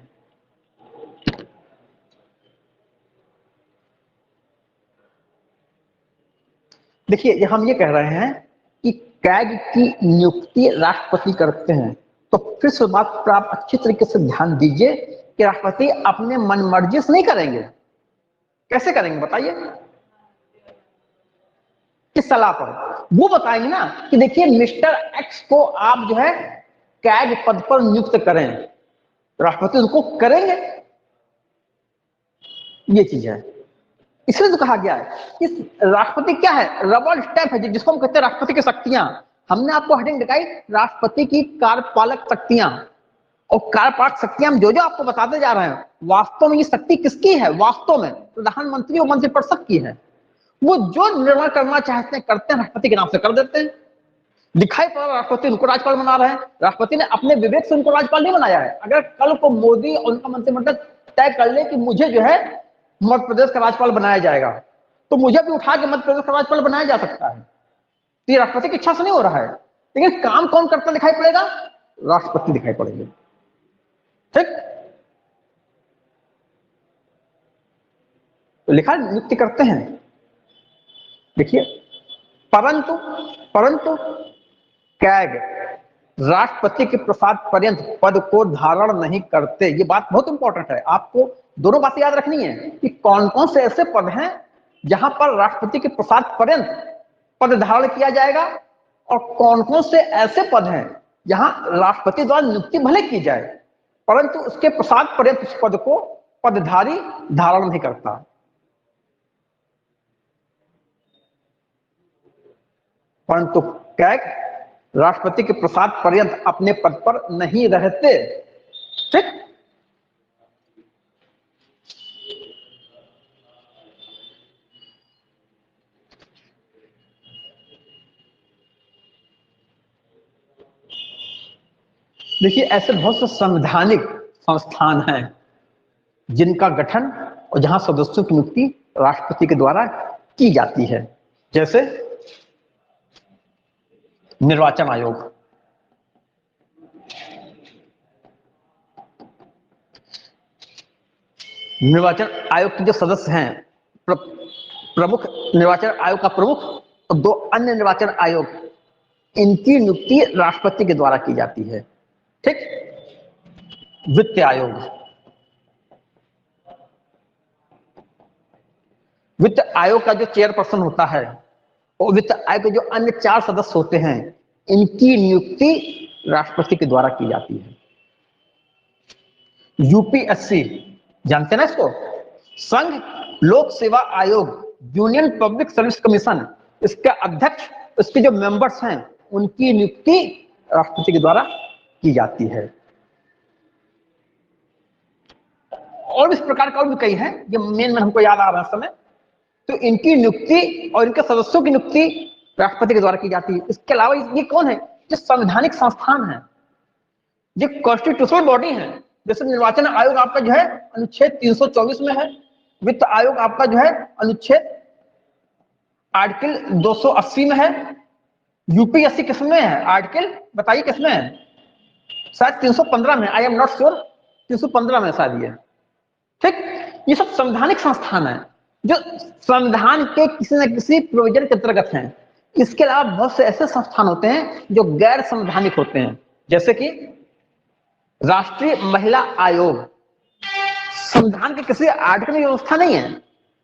देखिए हम ये कह रहे हैं कि कैग की नियुक्ति राष्ट्रपति करते हैं, तो फिर से बात पर आप अच्छी तरीके से ध्यान दीजिए कि राष्ट्रपति अपने मनमर्जी से नहीं करेंगे। कैसे करेंगे बताइए, किस सलाह पर, वो बताएंगे ना कि देखिए मिस्टर एक्स को आप जो है कैग पद पर नियुक्त करें, राष्ट्रपति उनको करेंगे। ये चीज है, इसलिए तो कहा गया है इस राष्ट्रपति क्या है, रबर स्टैंप है, जिसको हम कहते हैं राष्ट्रपति की शक्तियां। हमने आपको हेडिंग दिखाई राष्ट्रपति की कार्यपालक शक्तियां, और कार्यपालक शक्तियां हम जो जो आपको बताते जा रहे हैं, वास्तव में ये शक्ति किसकी है, वास्तव में प्रधानमंत्री और मंत्रिपरिषद की है। वो जो निर्णय करना चाहते हैं करते हैं, राष्ट्रपति के नाम से कर देते हैं। दिखाई पड़ा राष्ट्रपति उनको राज्यपाल बना रहे हैं, राष्ट्रपति ने अपने विवेक से उनको राज्यपाल नहीं बनाया है। अगर कल को मोदी और उनका मंत्रिमंडल तय कर ले कि मुझे जो है मध्य प्रदेश का राज्यपाल बनाया जाएगा, तो मुझे भी उठा के मध्य प्रदेश का राज्यपाल बनाया जा सकता है। तो ये राष्ट्रपति की इच्छा से नहीं हो रहा है, लेकिन काम कौन करता दिखाई पड़ेगा, राष्ट्रपति दिखाई पड़ेंगे। ठीक, तो लिखा नियुक्ति करते हैं। देखिए, परंतु परंतु कैग राष्ट्रपति के प्रसाद पर्यंत पद को धारण नहीं करते। ये बात बहुत इंपॉर्टेंट है, आपको दोनों बातें याद रखनी है कि कौन कौन से ऐसे पद हैं जहां पर राष्ट्रपति के प्रसाद पर्यंत पद धारण किया जाएगा, और कौन कौन से ऐसे पद हैं जहां राष्ट्रपति द्वारा नियुक्ति भले की जाए परंतु उसके प्रसाद पर्यंत उस पद को पदधारी धारण नहीं करता। परंतु कैग राष्ट्रपति के प्रसाद पर्यंत अपने पद पर नहीं रहते। ठीक, देखिए ऐसे बहुत से संवैधानिक संस्थान हैं जिनका गठन और जहां सदस्यों की नियुक्ति राष्ट्रपति के द्वारा की जाती है, जैसे निर्वाचन आयोग। निर्वाचन आयोग के जो सदस्य हैं, प्रमुख निर्वाचन आयोग का प्रमुख और दो अन्य निर्वाचन आयोग, इनकी नियुक्ति राष्ट्रपति के द्वारा की जाती है। ठीक, वित्त आयोग, वित्त आयोग का जो चेयरपर्सन होता है और वित्त आयोग के जो अन्य 4 सदस्य होते हैं, इनकी नियुक्ति राष्ट्रपति के द्वारा की जाती है। यूपीएससी, जानते हैं ना इसको, संघ लोक सेवा आयोग, यूनियन पब्लिक सर्विस कमीशन, इसका अध्यक्ष, इसके जो मेंबर्स हैं, उनकी नियुक्ति राष्ट्रपति के द्वारा की जाती है। और इस प्रकार का और भी कई हैं, ये मेन हमको याद आ रहा है समय। तो इनकी नियुक्ति और इनके सदस्यों की नियुक्ति राष्ट्रपति के द्वारा की जाती है। इसके अलावा ये कौन है, जो संवैधानिक संस्थान है, जो कॉन्स्टिट्यूशनल बॉडी है, जैसे निर्वाचन आयोग आपका जो है अनुच्छेद 324 में है, वित्त आयोग आपका जो है अनुच्छेद आर्टिकल 280 में है, यूपीएससी किसमें है, आर्टिकल बताइए किसमें है, शायद 315 में, आई एम नॉट श्योर, 315 में शायद ये। ठीक, ये सब संवैधानिक संस्थान है जो संविधान के किसी न किसी प्रोविजन के अंतर्गत हैं। इसके अलावा बहुत से ऐसे संस्थान होते हैं जो गैर संवैधानिक होते हैं, जैसे कि राष्ट्रीय महिला आयोग, संविधान के किसी आर्टिकल में व्यवस्था नहीं है।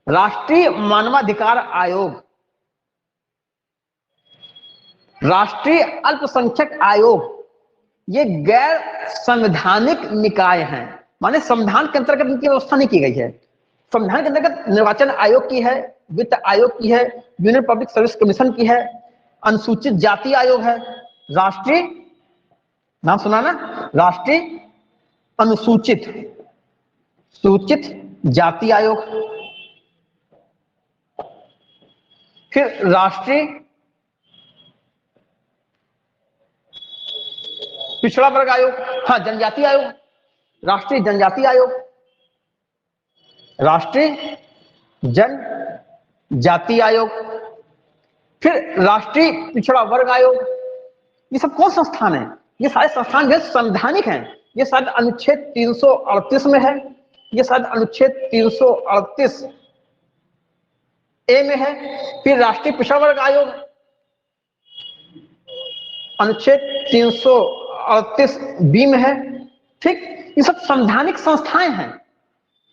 राष्ट्रीय मानवाधिकार आयोग, राष्ट्रीय अल्पसंख्यक आयोग, ये गैर संवैधानिक निकाय हैं, माने संविधान के अंतर्गत इनकी व्यवस्था नहीं की गई है। संविधान के अंतर्गत निर्वाचन आयोग की है, वित्त आयोग की है, यूनियन पब्लिक सर्विस कमीशन की है, अनुसूचित जाति आयोग है, राष्ट्रीय, नाम सुना ना, राष्ट्रीय अनुसूचित सूचित जाति आयोग, फिर राष्ट्रीय पिछड़ा वर्ग आयोग, हाँ जनजाति आयोग, राष्ट्रीय जनजाति आयोग, राष्ट्रीय जनजाति आयोग, फिर राष्ट्रीय पिछड़ा वर्ग आयोग। ये सब कौन संस्थान है, ये सारे संस्थान जो संवैधानिक हैं। ये शायद अनुच्छेद 338 में है, ये शायद अनुच्छेद 338 ए में है, फिर राष्ट्रीय पिछड़ा वर्ग आयोग अनुच्छेद 338 बी में है। ठीक, ये सब संवैधानिक संस्थाएं हैं।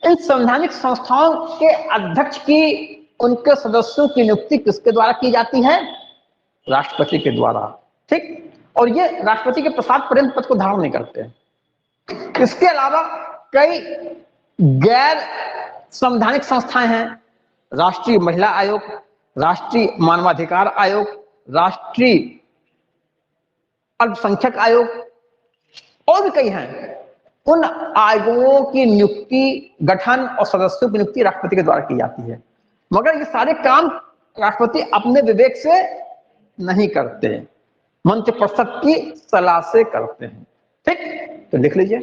इन संवैधानिक संस्थाओं के अध्यक्ष की, उनके सदस्यों की नियुक्ति किसके द्वारा की जाती है, राष्ट्रपति के द्वारा। ठीक, और ये राष्ट्रपति के प्रसाद पर्यंत पद को धारण नहीं करते। इसके अलावा कई गैर संवैधानिक संस्थाएं हैं, राष्ट्रीय महिला आयोग, राष्ट्रीय मानवाधिकार आयोग, राष्ट्रीय अल्पसंख्यक आयोग, और भी कई हैं। उन आयोगों की नियुक्ति, गठन और सदस्यों की नियुक्ति राष्ट्रपति के द्वारा की जाती है, मगर ये सारे काम राष्ट्रपति अपने विवेक से नहीं करते, मंत्री परिषद की सलाह से करते हैं। ठीक, तो लिख लीजिए,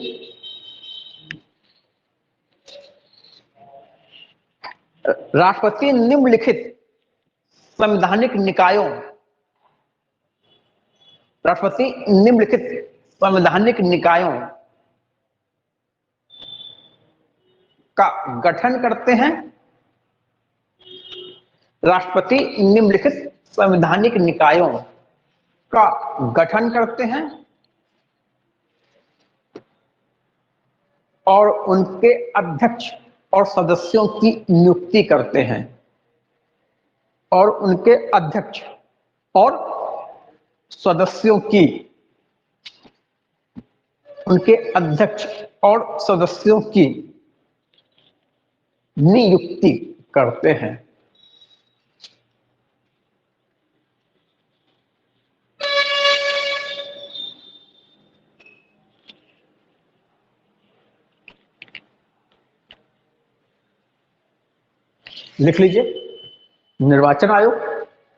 राष्ट्रपति निम्नलिखित संवैधानिक निकायों, राष्ट्रपति निम्नलिखित संवैधानिक निकायों का गठन करते हैं राष्ट्रपति निम्नलिखित संवैधानिक निकायों का गठन करते हैं और उनके अध्यक्ष और सदस्यों की नियुक्ति करते हैं, और उनके अध्यक्ष और सदस्यों की नियुक्ति करते हैं। लिख लीजिए, निर्वाचन आयोग,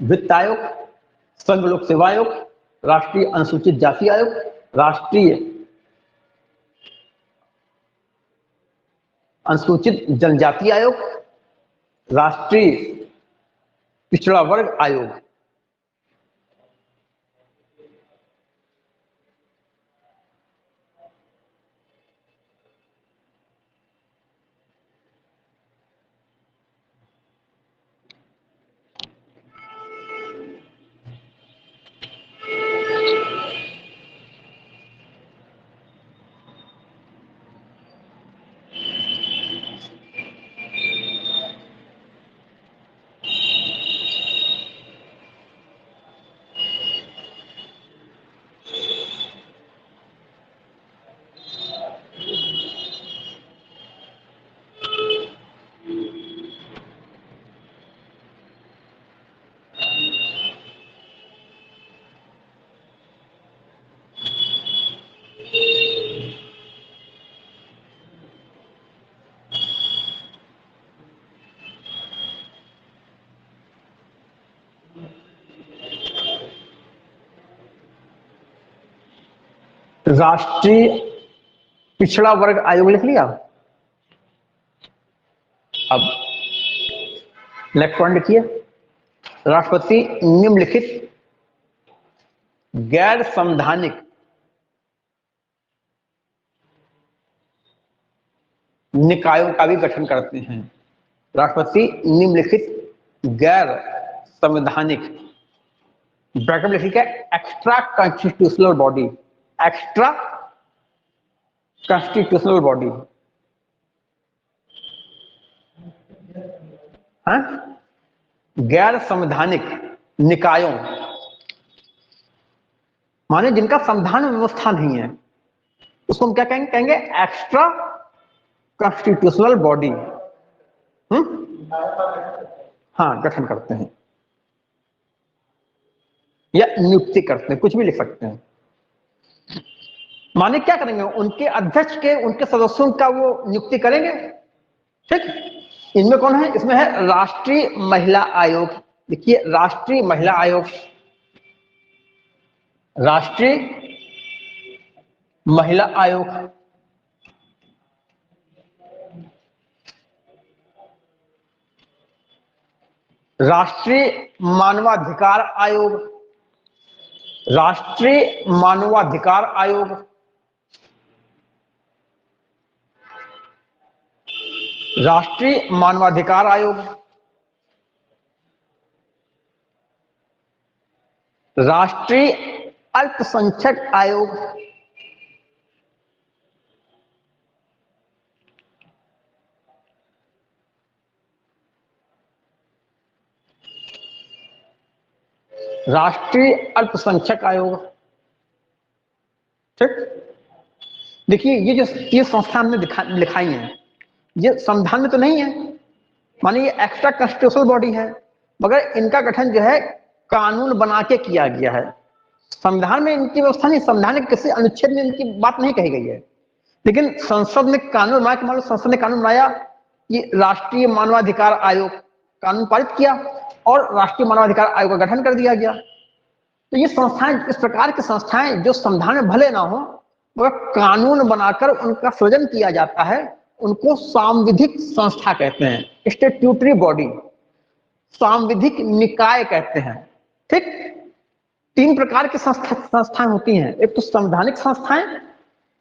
वित्त आयोग, संघ लोक सेवा आयोग, राष्ट्रीय अनुसूचित जाति आयोग, राष्ट्रीय अनुसूचित जनजाति आयोग, राष्ट्रीय पिछड़ा वर्ग आयोग। राष्ट्रीय पिछड़ा वर्ग आयोग लिख लिया। अब नेक्स्ट पॉइंट लिखिए, राष्ट्रपति निम्नलिखित गैर संवैधानिक निकायों का भी गठन करते हैं। राष्ट्रपति निम्नलिखित गैर संवैधानिक, ब्रैकेट में लिखिए extra constitutional body, extra constitutional body, गैर संवैधानिक निकायों माने जिनका संविधान में व्यवस्था नहीं है, उसको हम क्या कहेंगे एक्स्ट्रा कॉन्स्टिट्यूशनल बॉडी। हाँ, गठन करते हैं या नियुक्ति करते हैं, कुछ भी लिख सकते हैं। माने क्या करेंगे, उनके अध्यक्ष के, उनके सदस्यों का वो नियुक्ति करेंगे। ठीक, इनमें कौन है, इसमें है राष्ट्रीय महिला आयोग। देखिए, राष्ट्रीय महिला आयोग, राष्ट्रीय महिला आयोग, राष्ट्रीय मानवाधिकार आयोग, राष्ट्रीय मानवाधिकार आयोग, राष्ट्रीय मानवाधिकार आयोग, राष्ट्रीय अल्पसंख्यक आयोग, राष्ट्रीय अल्पसंख्यक आयोग। ठीक, देखिए ये संस्था हमने लिखाई है, ये संविधान में तो नहीं है, मानिए ये एक्स्ट्रा कॉन्स्टिट्यूशनल बॉडी है, मगर इनका गठन जो है कानून बना के किया गया है। संविधान में इनकी व्यवस्था नहीं, संविधान के किसी अनुच्छेद में इनकी बात नहीं कही गई है, लेकिन संसद ने कानून बनाया। मान लो संसद ने कानून बनाया कि राष्ट्रीय मानवाधिकार आयोग, कानून पारित किया और राष्ट्रीय मानवाधिकार आयोग का गठन कर दिया गया। तो ये संस्थाएं, इस प्रकार की संस्थाएं जो संविधान में भले ना हो मगर कानून बनाकर उनका सृजन किया जाता है, उनको सांविधिक संस्था कहते हैं, स्टैट्यूटरी बॉडी, सांविधिक निकाय कहते हैं। ठीक, तीन प्रकार की संस्थाएं होती हैं। एक तो संवैधानिक संस्थाएं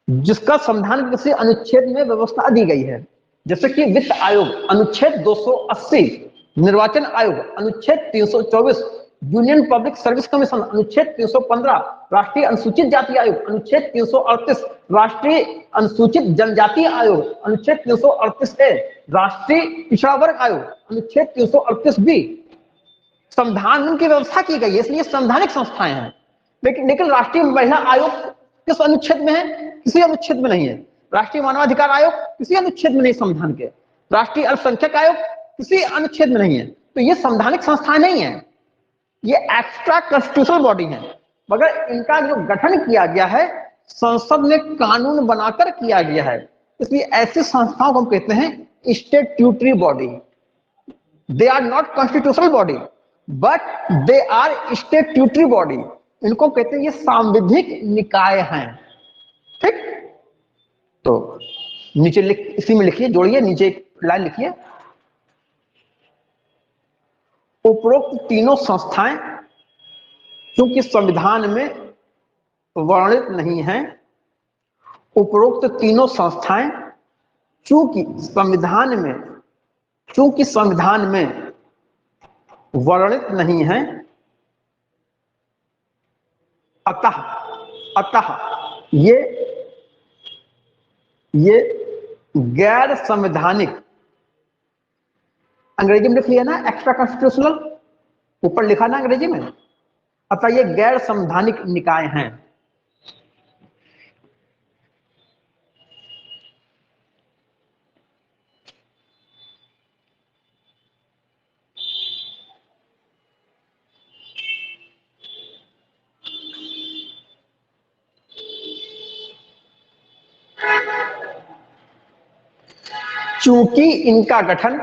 जिसका संविधान के किसी अनुच्छेद में व्यवस्था दी गई है, जैसे कि वित्त आयोग अनुच्छेद 280 निर्वाचन आयोग अनुच्छेद 324, यूनियन पब्लिक सर्विस कमीशन अनुच्छेद 315, राष्ट्रीय अनुसूचित जाति आयोग अनुच्छेद 338, राष्ट्रीय अनुसूचित जनजाति आयोग अनुच्छेद 338 ए, राष्ट्रीय पिछड़ा वर्ग आयोग अनुच्छेद 338 बी। संविधान में उनकी व्यवस्था की गई है, इसलिए संवैधानिक संस्थाएं हैं। लेकिन राष्ट्रीय महिला आयोग किस अनुच्छेद में है? किसी अनुच्छेद में नहीं है। राष्ट्रीय मानवाधिकार आयोग किसी अनुच्छेद में नहीं संविधान के। राष्ट्रीय अल्पसंख्यक आयोग किसी अनुच्छेद में नहीं है। तो ये संवैधानिक संस्थाएं नहीं है, ये एक्स्ट्रा कॉन्स्टिट्यूशनल बॉडी है। मगर इनका जो गठन किया गया है संसद ने कानून बनाकर किया गया है, इसलिए ऐसी संस्थाओं को हम कहते हैं statutory body. They are not constitutional body but they are statutory body. इनको कहते हैं ये सांविधिक निकाय हैं। ठीक, तो नीचे इसी में लिखिए, जोड़िए, नीचे एक लाइन लिखिए, उपरोक्त तीनों संस्थाएं क्योंकि संविधान में वर्णित नहीं है, उपरोक्त तीनों संस्थाएं चूंकि संविधान में वर्णित नहीं है, अतः ये गैर संवैधानिक, अंग्रेजी में लिख लिया ना एक्स्ट्रा कॉन्स्टिट्यूशनल, ऊपर लिखा ना अंग्रेजी में, अतः ये गैर संवैधानिक निकाय हैं। चूंकि इनका गठन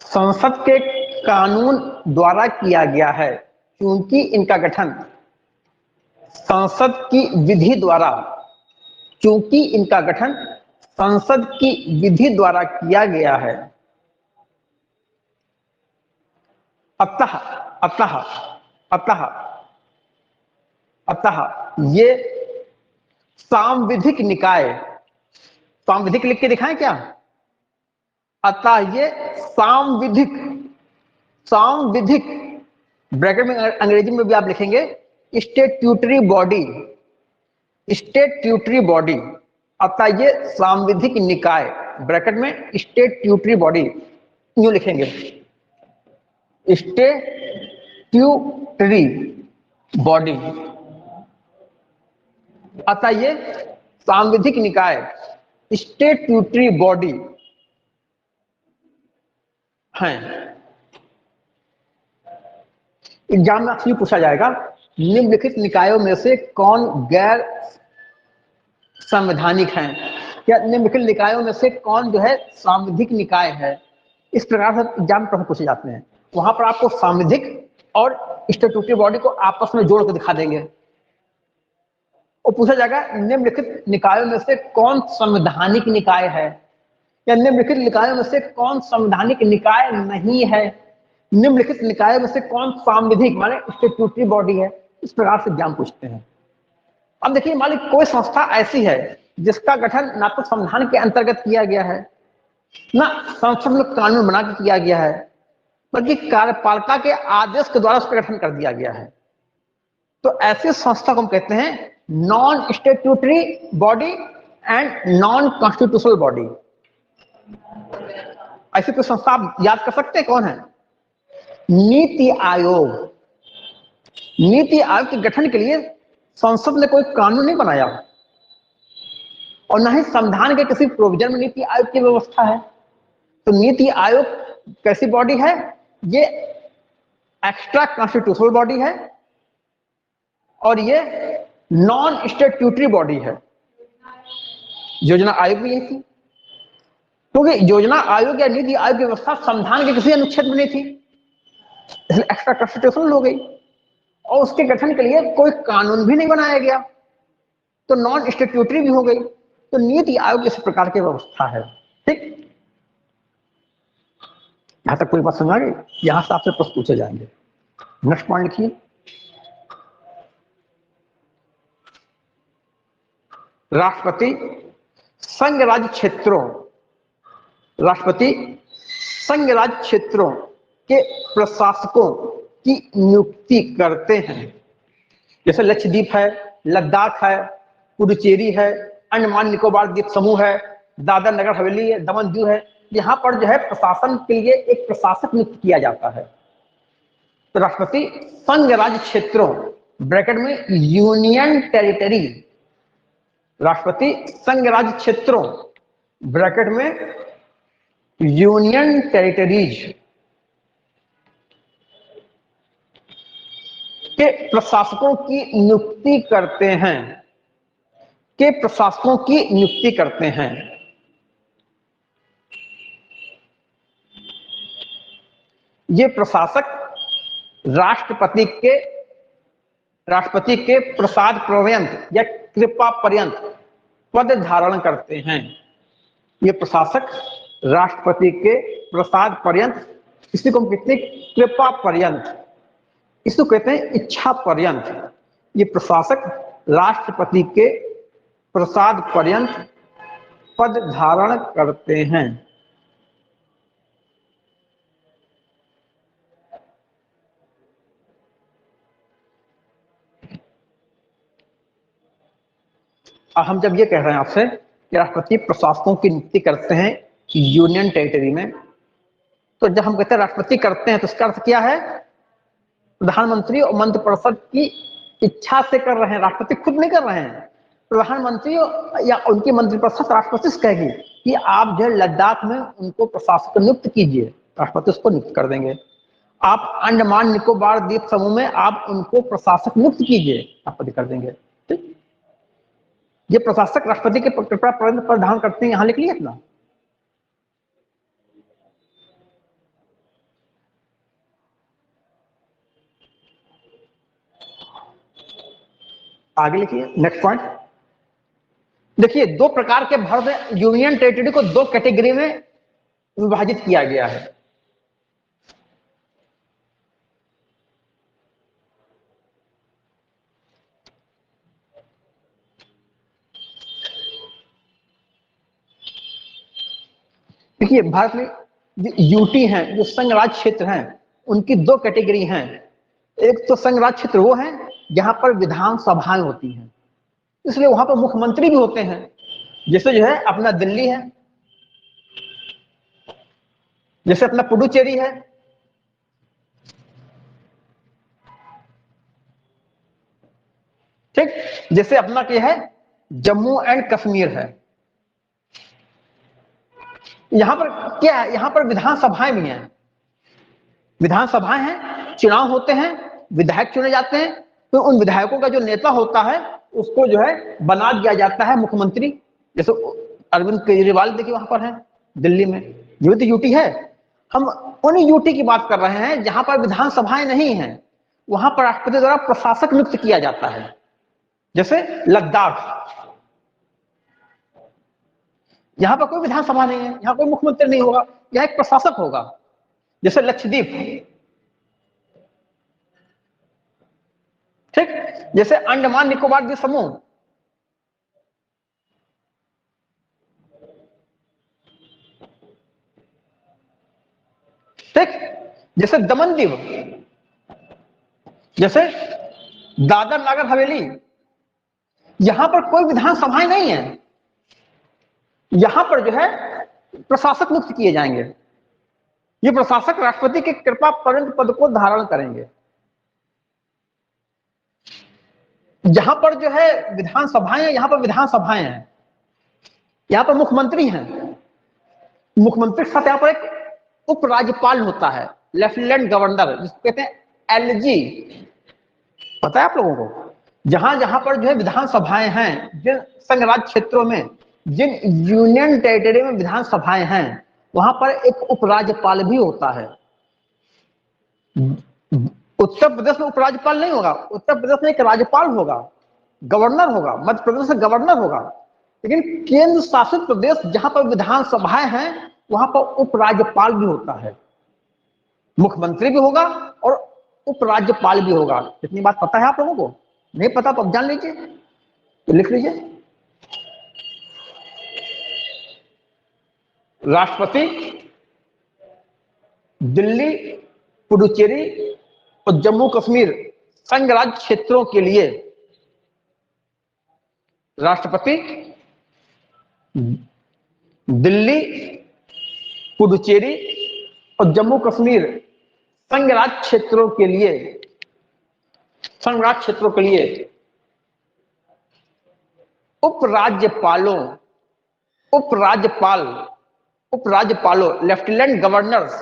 संसद के कानून द्वारा किया गया है, क्योंकि इनका गठन संसद की विधि द्वारा, क्योंकि इनका गठन संसद की विधि द्वारा किया गया है, अतः ये सांविधिक निकाय, सांविधिक लिख के दिखाएं क्या? अतः ये सांविधिक ब्रैकेट में अंग्रेजी में भी आप लिखेंगे स्टैट्यूटरी बॉडी, अतः ये सांविधिक निकाय, ब्रैकेट में स्टैट्यूटरी बॉडी, यूं लिखेंगे स्टैट्यूटरी बॉडी, अतः ये सांविधिक निकाय स्टैट्यूटरी बॉडी हैं। एग्जाम में आपसे पूछा जाएगा निम्नलिखित निकायों में से कौन गैर संवैधानिक हैं, या निम्नलिखित निकायों में से कौन जो है सांविधिक निकाय है। इस प्रकार से एग्जाम में प्रश्न पूछे जाते हैं। वहां पर आपको सांविधिक और स्टैट्यूटरी बॉडी को आपस में जोड़ कर दिखा देंगे और पूछा जाएगा निम्नलिखित निकायों में से कौन संवैधानिक निकाय है, या निम्नलिखित निकायों में से कौन संवैधानिक निकाय नहीं है, निम्नलिखित निकायों में से कौन सांविधिक माने स्टैट्यूटरी बॉडी है। इस प्रकार से एग्जाम पूछते हैं। अब देखिए, मान लीजिए कोई संस्था ऐसी है जिसका गठन ना तो संविधान के अंतर्गत किया गया है, ना संसद में कानून बना के किया गया है, बल्कि कार्यपालिका के आदेश के द्वारा उसका गठन कर दिया गया है। तो ऐसी संस्था को हम कहते हैं non statutory body and non constitutional body. ऐसी कोई संस्था आप याद कर सकते हैं कौन है? नीति आयोग। नीति आयोग के गठन के लिए संसद ने कोई कानून नहीं बनाया और न ही संविधान के किसी प्रोविजन में नीति आयोग की व्यवस्था है। तो नीति आयोग कैसी बॉडी है? ये एक्स्ट्रा कॉन्स्टिट्यूशनल बॉडी है और ये नॉन स्टैट्यूटरी बॉडी है। योजना आयोग भी यही थी, क्योंकि योजना आयोग या नीति आयोग की व्यवस्था संविधान के किसी अनुच्छेद में नहीं थी, इसलिए एक्स्ट्रा कॉन्स्टिट्यूशनल हो गई और उसके गठन के लिए कोई कानून भी नहीं बनाया गया, तो नॉन स्टैट्यूटरी भी हो गई। तो नीति आयोग इस प्रकार की व्यवस्था है। ठीक, यहां तक कोई बात समझ आ गई? यहां से आपसे प्रश्न पूछे जाएंगे। नेक्स्ट पॉइंट लिखिए, राष्ट्रपति संघ राज्य क्षेत्रों, राष्ट्रपति संघ राज्य क्षेत्रों के प्रशासकों की नियुक्ति करते हैं। जैसे लक्षद्वीप है, लद्दाख है, पुडुचेरी है, अंडमान निकोबार द्वीप समूह है, दादर नगर हवेली है, दमन दीव है। यहाँ पर जो है प्रशासन के लिए एक प्रशासक नियुक्त किया जाता है। तो राष्ट्रपति संघ राज्य क्षेत्रों ब्रैकेट में यूनियन टेरिटरी, राष्ट्रपति संघ राज्य क्षेत्रों ब्रैकेट में यूनियन टेरिटरीज के प्रशासकों की नियुक्ति करते हैं, के प्रशासकों की नियुक्ति करते हैं। ये प्रशासक राष्ट्रपति के प्रसाद पर्यंत या कृपा पर्यंत पद धारण करते हैं। ये प्रशासक राष्ट्रपति के प्रसाद पर्यंत, इसी को हम कहते हैं कृपा पर्यंत, इसको कहते हैं इच्छा पर्यंत। ये प्रशासक राष्ट्रपति के प्रसाद पर्यंत पद धारण करते हैं। हम जब ये कह रहे हैं आपसे कि राष्ट्रपति प्रशासकों की नियुक्ति करते हैं यूनियन टेरिटरी में, तो जब हम कहते हैं राष्ट्रपति करते हैं तो इसका अर्थ क्या है? प्रधानमंत्री और मंत्रिपरिषद की इच्छा से कर रहे हैं, राष्ट्रपति खुद नहीं कर रहे हैं। प्रधानमंत्री या उनकी मंत्रिपरिषद राष्ट्रपति से कहेगी कि आप जो है लद्दाख में उनको प्रशासक नियुक्त कीजिए, राष्ट्रपति उसको नियुक्त कर देंगे। आप अंडमान निकोबार द्वीप समूह में आप उनको प्रशासक नियुक्त कीजिए, राष्ट्रपति कर देंगे। ठीक, ये प्रशासक राष्ट्रपति के कृपा पर्यंत पद धारण करते हैं। यहां लिख लिया अपना, आगे लिखिए नेक्स्ट पॉइंट। देखिए, दो प्रकार के भारत में यूनियन टेरिटरी को दो कैटेगरी में विभाजित किया गया है। देखिए, भारत में जो यूटी हैं, जो संघ राज्य क्षेत्र हैं, उनकी दो कैटेगरी हैं। एक तो संघ राज्य क्षेत्र वो है जहां पर विधानसभाएं होती हैं, इसलिए वहां पर मुख्यमंत्री भी होते हैं। जैसे जो है अपना दिल्ली है, जैसे अपना पुडुचेरी है, ठीक, जैसे अपना क्या है जम्मू एंड कश्मीर है। यहां पर क्या है, यहां पर विधानसभाएं भी हैं, विधानसभाएं हैं, चुनाव होते हैं, विधायक चुने जाते हैं, तो उन विधायकों का जो नेता होता है उसको जो है बना दिया जाता है मुख्यमंत्री। जैसे अरविंद केजरीवाल देखिए वहां पर है दिल्ली में, ये तो यूटी है। हम उन यूटी की बात कर रहे हैं जहां पर विधानसभाएं नहीं है, वहां पर राष्ट्रपति द्वारा प्रशासक नियुक्त किया जाता है। जैसे लद्दाख, यहां पर कोई विधानसभा नहीं है, यहां कोई मुख्यमंत्री नहीं होगा, यहां एक प्रशासक होगा। जैसे लक्षद्वीप, ठीक, जैसे अंडमान निकोबार द्वीप समूह, ठीक, जैसे दमन दीव, जैसे दादर नगर हवेली, यहां पर कोई विधानसभाएं नहीं है, यहां पर जो है प्रशासक नियुक्त किए जाएंगे। ये प्रशासक राष्ट्रपति के कृपा पर्यंत पद को धारण करेंगे। जहां पर जो है विधानसभाएं हैं, यहां पर विधानसभाएं हैं, यहां पर मुख्यमंत्री हैं, मुख्यमंत्री के साथ यहां पर एक उपराज्यपाल होता है, लेफ्टिनेंट गवर्नर, जिसको कहते हैं एलजी। पता है आप लोगों को? जहां जहां पर जो है विधानसभाएं हैं, जिन संघ राज्य क्षेत्रों में, जिन यूनियन टेरिटरी में विधानसभाएं हैं, वहां पर एक उपराज्यपाल भी होता है। उत्तर प्रदेश में उपराज्यपाल नहीं होगा, उत्तर प्रदेश में एक राज्यपाल होगा, गवर्नर होगा, मध्य प्रदेश में गवर्नर होगा। लेकिन केंद्र शासित प्रदेश जहां पर विधानसभाएं हैं, वहां पर उपराज्यपाल भी होता है, मुख्यमंत्री भी होगा और उपराज्यपाल भी होगा। इतनी बात पता है आप लोगों को? नहीं पता तो अब जान लीजिए, तो लिख लीजिए। राष्ट्रपति दिल्ली, पुडुचेरी और जम्मू कश्मीर संघ राज्य क्षेत्रों के लिए राष्ट्रपति दिल्ली, पुडुचेरी और जम्मू कश्मीर संघ राज्य क्षेत्रों के लिए उपराज्यपालों उपराज्यपालों लेफ्टिनेंट गवर्नर्स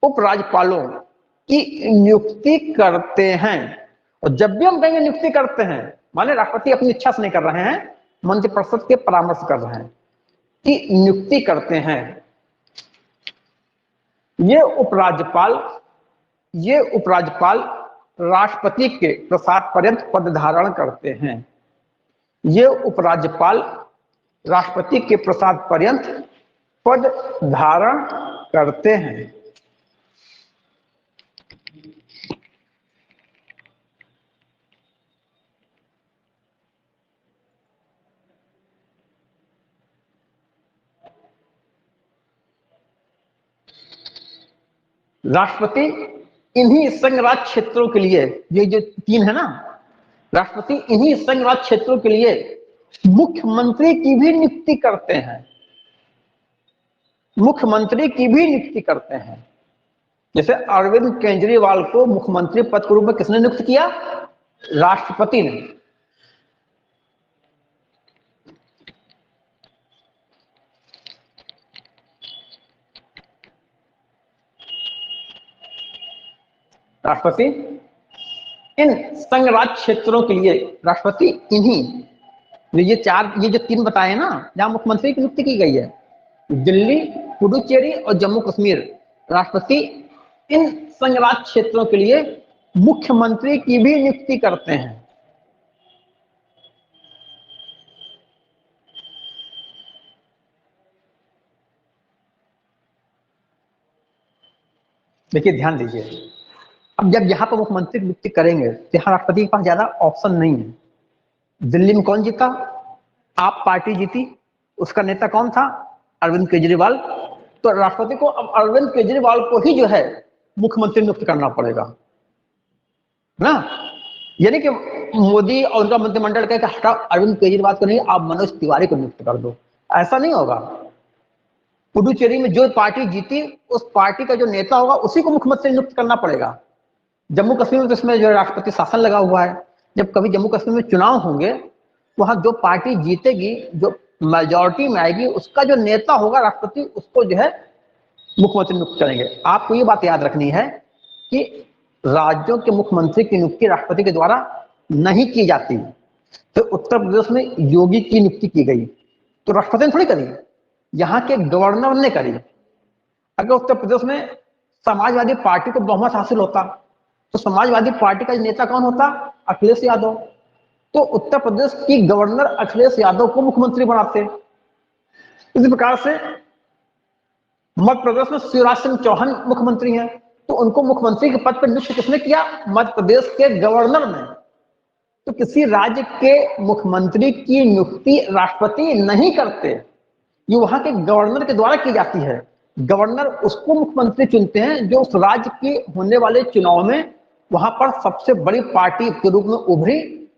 उपराज्यपालों की नियुक्ति करते हैं। और जब भी हम कहेंगे नियुक्ति करते हैं, माने राष्ट्रपति अपनी इच्छा से नहीं कर रहे हैं, मंत्रिपरिषद के परामर्श कर रहे हैं कि नियुक्ति करते हैं। ये उपराज्यपाल राष्ट्रपति के प्रसाद पर्यंत पद धारण करते हैं। ये उपराज्यपाल राष्ट्रपति के प्रसाद पर्यंत पद धारण करते हैं। राष्ट्रपति इन्हीं संघ राज्य क्षेत्रों के लिए, ये जो 3 है ना, राष्ट्रपति इन्हीं संघ राज्य क्षेत्रों के लिए मुख्यमंत्री की भी नियुक्ति करते हैं। जैसे अरविंद केजरीवाल को मुख्यमंत्री पद के रूप में किसने नियुक्त किया? राष्ट्रपति ने। राष्ट्रपति इन संघ राज्य क्षेत्रों के लिए राष्ट्रपति इन्हीं ये जो 3 बताए ना, जहां मुख्यमंत्री की नियुक्ति की गई है, दिल्ली, पुडुचेरी और जम्मू कश्मीर, राष्ट्रपति इन संघ राज्य क्षेत्रों के लिए मुख्यमंत्री की भी नियुक्ति करते हैं। देखिए, ध्यान दीजिए, अब जब यहां पर मुख्यमंत्री की नियुक्ति करेंगे तो यहां राष्ट्रपति के पास ज्यादा ऑप्शन नहीं है। दिल्ली में कौन जीता? आप पार्टी जीती, उसका नेता कौन था? अरविंद केजरीवाल। तो राष्ट्रपति को अब अरविंद केजरीवाल को ही जो है मुख्यमंत्री नियुक्त करना पड़ेगा ना। यानी कि मोदी और उनका मंत्रिमंडल कहे कि हटाओ अरविंद केजरीवाल को नहीं, आप मनोज तिवारी को नियुक्त कर दो, ऐसा नहीं होगा। पुडुचेरी में जो पार्टी जीती उस पार्टी का जो नेता होगा उसी को मुख्यमंत्री नियुक्त करना पड़ेगा। जम्मू कश्मीर में तो इसमें जो राष्ट्रपति शासन लगा हुआ है, जब कभी जम्मू कश्मीर में चुनाव होंगे, वहां जो पार्टी जीतेगी, जो मेजॉरिटी में आएगी, उसका जो नेता होगा राष्ट्रपति, उसको जो है मुख्यमंत्री नियुक्त करेंगे। आपको ये बात याद रखनी है कि राज्यों के मुख्यमंत्री की नियुक्ति राष्ट्रपति के द्वारा नहीं की जाती। तो उत्तर प्रदेश में योगी की नियुक्ति की गई तो राष्ट्रपति ने थोड़ी करी, यहाँ के गवर्नर ने करी। अगर उत्तर प्रदेश में समाजवादी पार्टी को बहुमत हासिल होता तो समाजवादी पार्टी का नेता कौन होता? अखिलेश यादव। तो उत्तर प्रदेश की गवर्नर अखिलेश यादव को मुख्यमंत्री बनाते। इसी प्रकार से मध्य प्रदेश में शिवराज सिंह चौहान मुख्यमंत्री हैं, तो उनको मुख्यमंत्री के पद पर नियुक्त किसने किया? मध्य प्रदेश के गवर्नर ने। तो किसी राज्य के मुख्यमंत्री की नियुक्ति राष्ट्रपति नहीं करते, ये वहां के गवर्नर के द्वारा की जाती है। गवर्नर उसको मुख्यमंत्री चुनते हैं जो उस राज्य के होने वाले चुनाव में वहां पर सबसे बड़ी पार्टी के रूप में उभरी,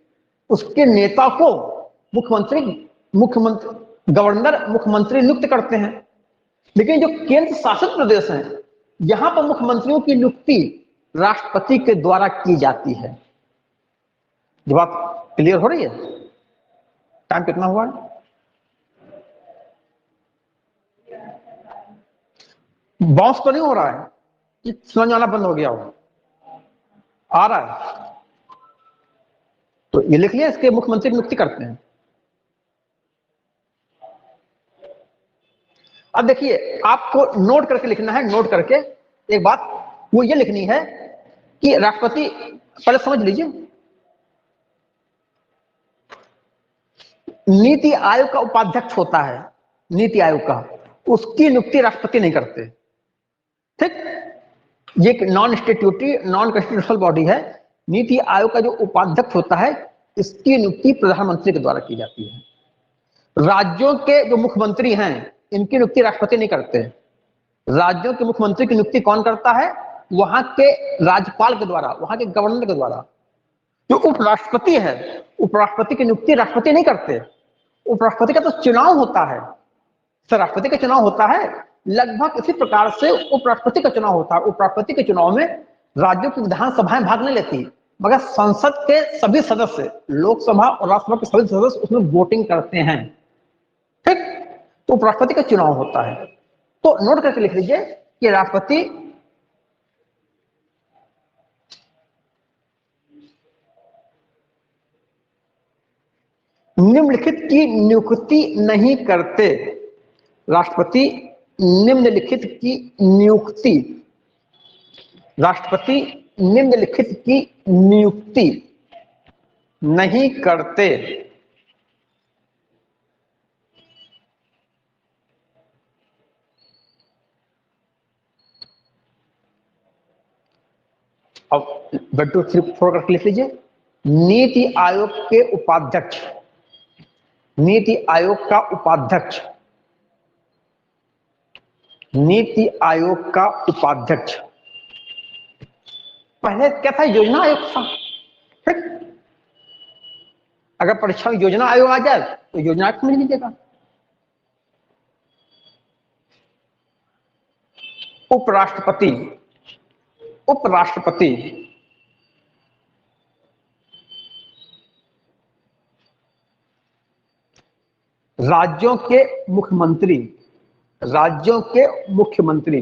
उसके नेता को गवर्नर मुख्यमंत्री नियुक्त करते हैं। लेकिन जो केंद्र शासित प्रदेश हैं, यहां पर मुख्यमंत्रियों की नियुक्ति राष्ट्रपति के द्वारा की जाती है। ये बात क्लियर हो रही है? टाइम कितना हुआ है? बाउंस तो नहीं हो रहा है कि समझ आना बंद हो गया हो? आ रहा है तो ये लिख लिया, इसके मुख्यमंत्री की नियुक्ति करते हैं। अब देखिए, आपको नोट करके लिखना है। नोट करके एक बात वो ये लिखनी है कि राष्ट्रपति, पहले समझ लीजिए, नीति आयोग का उपाध्यक्ष होता है, नीति आयोग का, उसकी नियुक्ति राष्ट्रपति नहीं करते। ठीक, ये एक non statutory non constitutional body है। नीति आयोग का जो उपाध्यक्ष होता है, इसकी नियुक्ति प्रधानमंत्री के द्वारा की जाती है। राज्यों के जो मुख्यमंत्री हैं, इनकी नियुक्ति राष्ट्रपति नहीं करते। राज्यों के मुख्यमंत्री की नियुक्ति कौन करता है? वहां के राज्यपाल के द्वारा, वहां के गवर्नर के द्वारा। जो उपराष्ट्रपति है, उपराष्ट्रपति की नियुक्ति राष्ट्रपति नहीं करते। उपराष्ट्रपति का तो चुनाव होता है, सर राष्ट्रपति का चुनाव होता है, लगभग इसी प्रकार से उपराष्ट्रपति का चुनाव होता है। उपराष्ट्रपति के चुनाव में राज्यों की विधानसभाएं भाग नहीं लेती, मगर संसद के सभी सदस्य, लोकसभा और राज्यसभा के सभी सदस्य उसमें वोटिंग करते हैं। ठीक, तो उपराष्ट्रपति का चुनाव होता है। तो नोट करके लिख लीजिए कि राष्ट्रपति निम्नलिखित की नियुक्ति नहीं करते। राष्ट्रपति निम्नलिखित की नियुक्ति, राष्ट्रपति निम्नलिखित की नियुक्ति नहीं करते। अब 1 2 3 4 करके लिख लीजिए। नीति आयोग के उपाध्यक्ष, नीति आयोग का उपाध्यक्ष, नीति आयोग का उपाध्यक्ष। पहले क्या था? योजना आयोग था। ठीक, अगर परीक्षा में योजना आयोग आ जाए तो योजना आयोग मिल लीजिएगा। उपराष्ट्रपति, उपराष्ट्रपति राज्यों के मुख्यमंत्री, राज्यों के मुख्यमंत्री,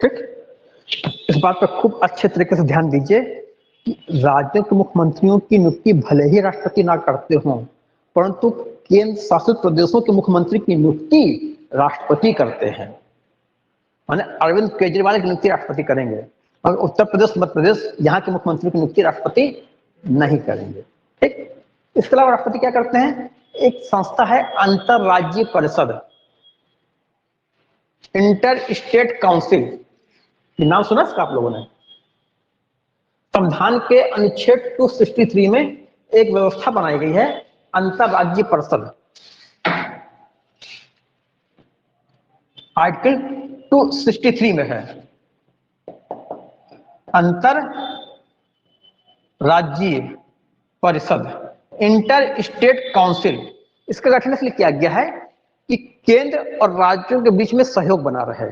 ठीक, इस बात पर खूब अच्छे तरीके से ध्यान दीजिए कि राज्यों के मुख्यमंत्रियों की नियुक्ति भले ही राष्ट्रपति ना करते हों, परंतु केंद्र शासित प्रदेशों के मुख्यमंत्री की नियुक्ति राष्ट्रपति करते हैं। माने अरविंद केजरीवाल की नियुक्ति राष्ट्रपति करेंगे, और उत्तर प्रदेश, मध्य प्रदेश, यहाँ के मुख्यमंत्री की नियुक्ति राष्ट्रपति नहीं करेंगे। ठीक, इसके अलावा राष्ट्रपति क्या करते हैं? एक संस्था है अंतरराज्यीय परिषद, इंटर स्टेट काउंसिल, ये नाम सुना इसका आप लोगों ने? संविधान के अनुच्छेद 263 में एक व्यवस्था बनाई गई है अंतरराज्यीय परिषद। आर्टिकल 263 में है अंतर राज्यीय परिषद, इंटर स्टेट काउंसिल। इसका गठन इसलिए किया गया है कि केंद्र और राज्यों के बीच में सहयोग बना रहे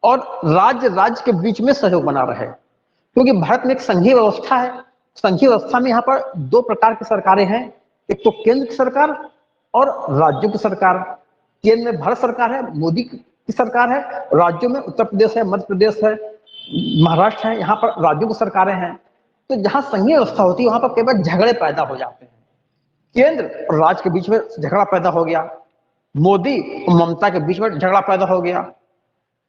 और राज्य राज्य के बीच में सहयोग बना रहे, क्योंकि भारत में एक संघीय व्यवस्था है। संघीय व्यवस्था में यहाँ पर दो प्रकार की सरकारें हैं, एक तो केंद्र की सरकार और राज्यों की सरकार। केंद्र में भारत सरकार है, मोदी की सरकार है, राज्यों में उत्तर प्रदेश है, मध्य प्रदेश है, महाराष्ट्र है, यहाँ पर राज्यों की सरकारें हैं। तो जहां संघीय व्यवस्था होती है वहां पर कई बार झगड़े पैदा हो जाते हैं। केंद्र और राज्य के बीच में झगड़ा पैदा हो गया, मोदी और ममता के बीच में झगड़ा पैदा हो गया,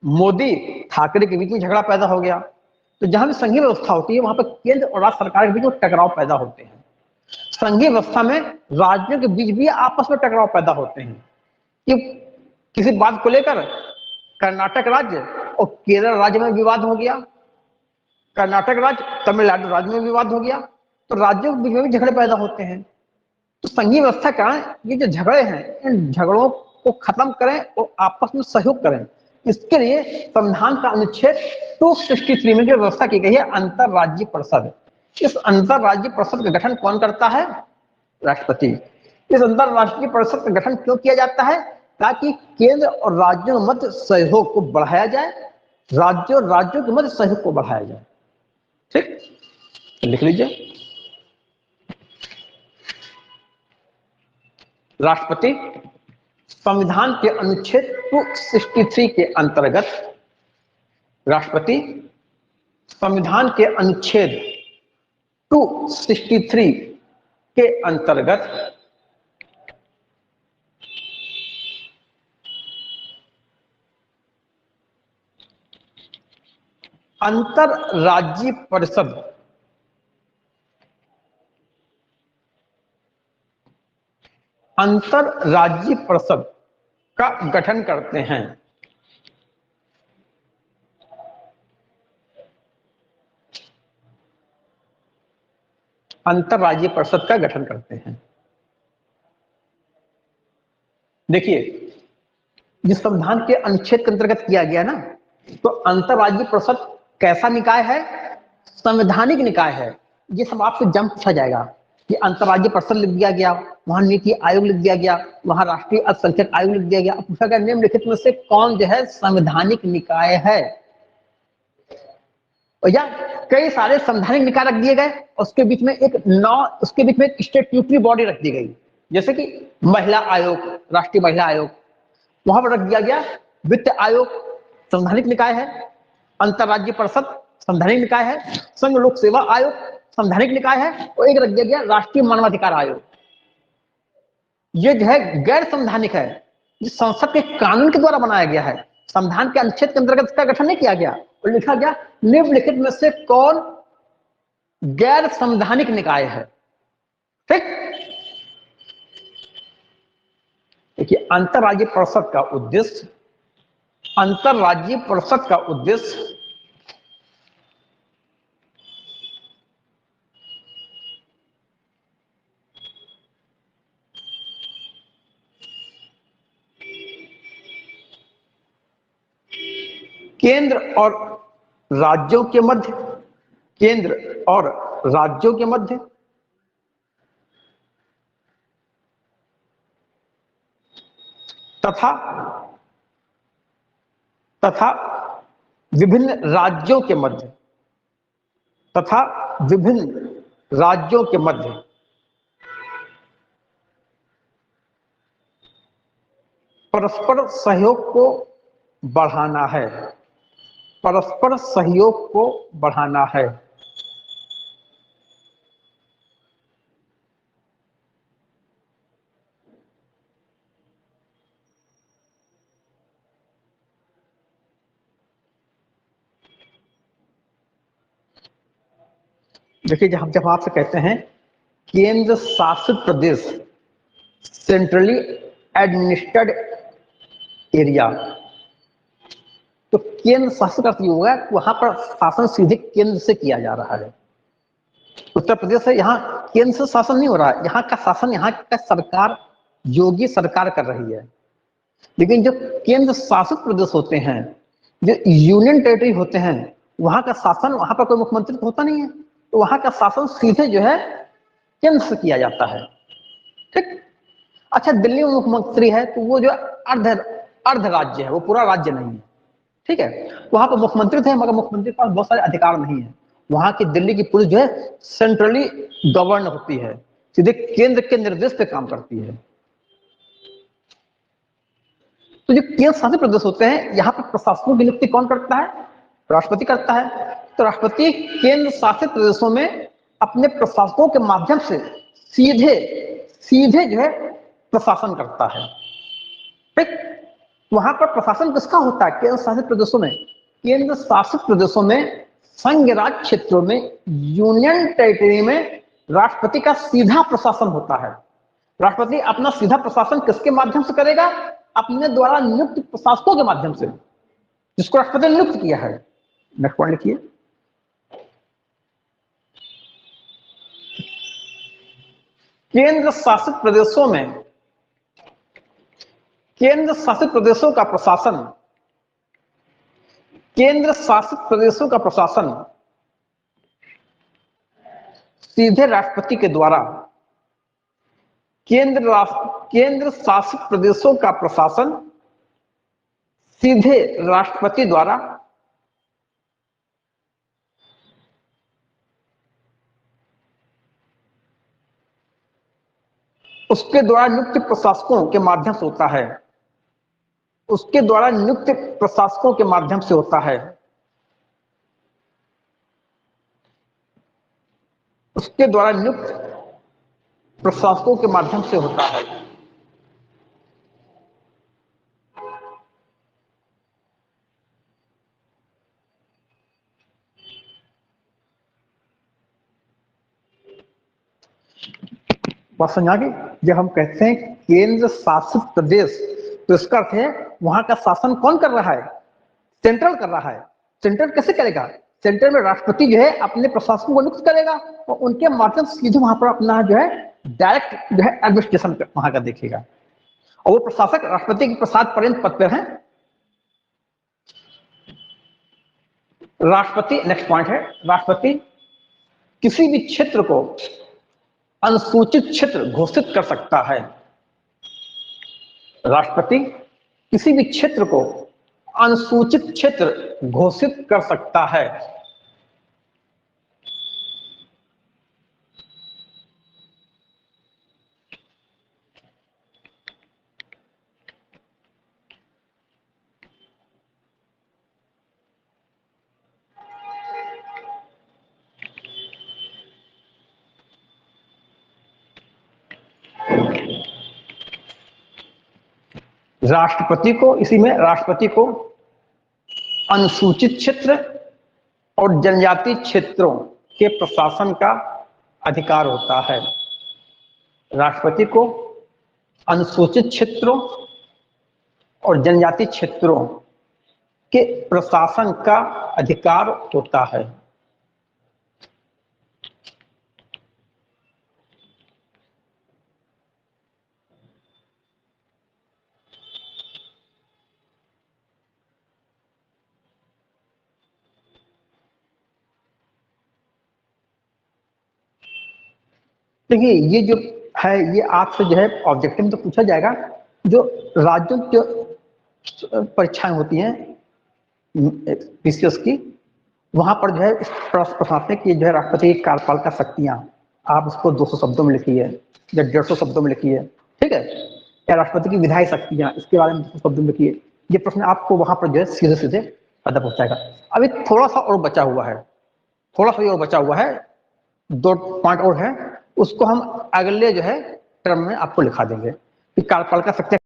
मोदी ठाकरे के बीच में झगड़ा पैदा हो गया। तो जहां भी संघीय व्यवस्था होती है वहां पर केंद्र और राज्य सरकार के बीच में टकराव पैदा होते हैं। संघीय व्यवस्था में राज्यों के बीच भी आपस में टकराव पैदा होते हैं कि किसी बात को लेकर कर्नाटक राज्य और केरल राज्य में विवाद हो गया, कर्नाटक राज्य तमिलनाडु राज्य में विवाद हो गया, तो राज्यों के बीच में भी झगड़े पैदा होते हैं। तो संघीय व्यवस्था का ये जो झगड़े हैं, इन झगड़ों को खत्म करें और आपस में सहयोग करें, इसके लिए संविधान का अनुच्छेद 263 में जो व्यवस्था की गई है अंतरराज्यीय परिषद। इस अंतरराज्यीय परिषद का गठन कौन करता है? राष्ट्रपति। इस अंतरराष्ट्रीय परिषद का गठन क्यों किया जाता है? ताकि केंद्र और राज्यों के मध्य सहयोग को बढ़ाया जाए, राज्यों और राज्यों के मध्य सहयोग को बढ़ाया जाए। ठीक, लिख लीजिए। राष्ट्रपति संविधान के अनुच्छेद 263 के अंतर्गत, राष्ट्रपति संविधान के अनुच्छेद 263 के अंतर्गत अंतरराज्यीय परिषद अंतरराज्यीय परिषद का गठन करते हैं। अंतरराज्यीय परिषद का गठन करते हैं। देखिए, जिस संविधान के अनुच्छेद के अंतर्गत किया गया ना, तो अंतरराज्यीय परिषद कैसा निकाय है? संवैधानिक निकाय है। ये सब आपसे जम पूछा जाएगा कि अंतरराज्यीय परिषद लिख दिया गया, वहां नीति आयोग लिख दिया गया, वहां राष्ट्रीय अल्पसंख्यक आयोग लिख दिया गया। अब पूछा गया निम्नलिखित में से कौन जो है संवैधानिक निकाय है? और या कई सारे संवैधानिक निकाय रख दिए गए, उसके बीच में एक स्टेट्यूटरी बॉडी रख दी गई, जैसे कि महिला आयोग, राष्ट्रीय महिला आयोग, वहां पर रख दिया गया वित्त आयोग, संवैधानिक निकाय है। अंतरराज्यीय परिषद संवैधानिक निकाय है। संघ लोक सेवा आयोग संवैधानिक निकाय है। और एक रख दिया गया राष्ट्रीय मानवाधिकार आयोग। ये जो है गैर संवैधानिक है, ये संसद के कानून के द्वारा बनाया गया है, संविधान के अनुच्छेद के अंतर्गत इसका गठन नहीं किया गया। और लिखा गया निम्नलिखित में से कौन गैर संवैधानिक निकाय है। ठीक, देखिए, अंतरराज्यीय परिषद का उद्देश्य, अंतरराज्यीय परिषद का उद्देश्य केंद्र और राज्यों के मध्य, केंद्र और राज्यों के मध्य तथा तथा विभिन्न राज्यों के मध्य तथा विभिन्न राज्यों के मध्य परस्पर सहयोग को बढ़ाना है, परस्पर सहयोग को बढ़ाना है। देखिए, जब आपसे कहते हैं केंद्र शासित प्रदेश, सेंट्रली एडमिनिस्ट्रेड एरिया, तो केंद्र शासित अर्थ ये होगा वहां पर शासन सीधे केंद्र से किया जा रहा है। उत्तर प्रदेश है, यहाँ केंद्र से शासन नहीं हो रहा है, यहाँ का शासन यहाँ का सरकार, योगी सरकार कर रही है। लेकिन जो केंद्र शासित प्रदेश होते हैं, जो यूनियन टेरिटरी होते हैं, वहां का शासन, वहां पर कोई मुख्यमंत्री तो होता नहीं है, तो वहां का शासन सीधे जो है केंद्र से किया जाता है। ठीक, अच्छा, दिल्ली में मुख्यमंत्री है तो वो जो अर्ध राज्य है, वो पूरा राज्य नहीं है। ठीक है, वहां पर मुख्यमंत्री थे मगर मुख्यमंत्री के पास बहुत सारे अधिकार नहीं है। वहां की दिल्ली की पुलिस जो है सेंट्रली गवर्न होती है, सीधे केंद्र के निर्देश पे काम करती है। तो जो केंद्र शासित प्रदेश होते हैं, यहाँ पर प्रशासकों की नियुक्ति कौन करता है? राष्ट्रपति करता है। तो राष्ट्रपति केंद्र शासित प्रदेशों में अपने प्रशासकों के माध्यम से सीधे सीधे जो है प्रशासन करता है। ठीक, वहां पर प्रशासन किसका होता है? केंद्र शासित प्रदेशों में, केंद्र शासित प्रदेशों में, संघ राज्य क्षेत्रों में, यूनियन टेरिटरी में राष्ट्रपति का सीधा प्रशासन होता है। राष्ट्रपति अपना सीधा प्रशासन किसके माध्यम से करेगा? अपने द्वारा नियुक्त प्रशासकों के माध्यम से, जिसको राष्ट्रपति ने नियुक्त किया है। नेक्स्ट पॉइंट लिखिए, केंद्र शासित प्रदेशों में, केंद्र शासित प्रदेशों का प्रशासन, केंद्र शासित प्रदेशों का प्रशासन सीधे राष्ट्रपति के द्वारा, केंद्र शासित प्रदेशों का प्रशासन सीधे राष्ट्रपति द्वारा उसके द्वारा नियुक्त प्रशासकों के माध्यम से होता है, उसके द्वारा नियुक्त प्रशासकों के माध्यम से होता है, उसके द्वारा नियुक्त प्रशासकों के माध्यम से होता है। बात समझ आ गई? जब हम कहते हैं केंद्र शासित प्रदेश, तो इसका अर्थ है वहां का शासन कौन कर रहा है? सेंट्रल कर रहा है। सेंट्रल कैसे करेगा? सेंटर में राष्ट्रपति जो है अपने प्रशासन को नियुक्त करेगा और उनके माध्यम से सीधे वहां पर अपना जो है डायरेक्ट जो है एडमिनिस्ट्रेशन वहां का देखेगा, और वो प्रशासक राष्ट्रपति के प्रसाद पर्यंत पद पर हैं। राष्ट्रपति, नेक्स्ट पॉइंट है, राष्ट्रपति किसी भी क्षेत्र को अनुसूचित क्षेत्र घोषित कर सकता है। राष्ट्रपति किसी भी क्षेत्र को अनुसूचित क्षेत्र घोषित कर सकता है। राष्ट्रपति को, इसी में राष्ट्रपति को अनुसूचित क्षेत्र और जनजातीय क्षेत्रों के प्रशासन का अधिकार होता है। राष्ट्रपति को अनुसूचित क्षेत्रों और जनजातीय क्षेत्रों के प्रशासन का अधिकार होता है। देखिए ये जो है ये आपसे जो है ऑब्जेक्टिव में तो पूछा जाएगा, जो राज्यों की जो परीक्षाएं होती हैं पीसीएस की, वहां पर जो है इस प्रश्न में कि जो है राष्ट्रपति की कार्यपाल का शक्तियां, आप उसको 200 शब्दों में लिखिए या 150 शब्दों में लिखिए, ठीक है, या राष्ट्रपति की विधायी शक्तियां, इसके बारे में 200 शब्दों में लिखिए। ये प्रश्न आपको वहां पर जो है सीधे सीधे पता पहुंचाएगा। अभी थोड़ा सा और बचा हुआ है, थोड़ा सा और बचा हुआ है, 2 पॉइंट और है, उसको हम अगले जो है टर्म में आपको लिखा देंगे कि कार्यपाल का शक्तियां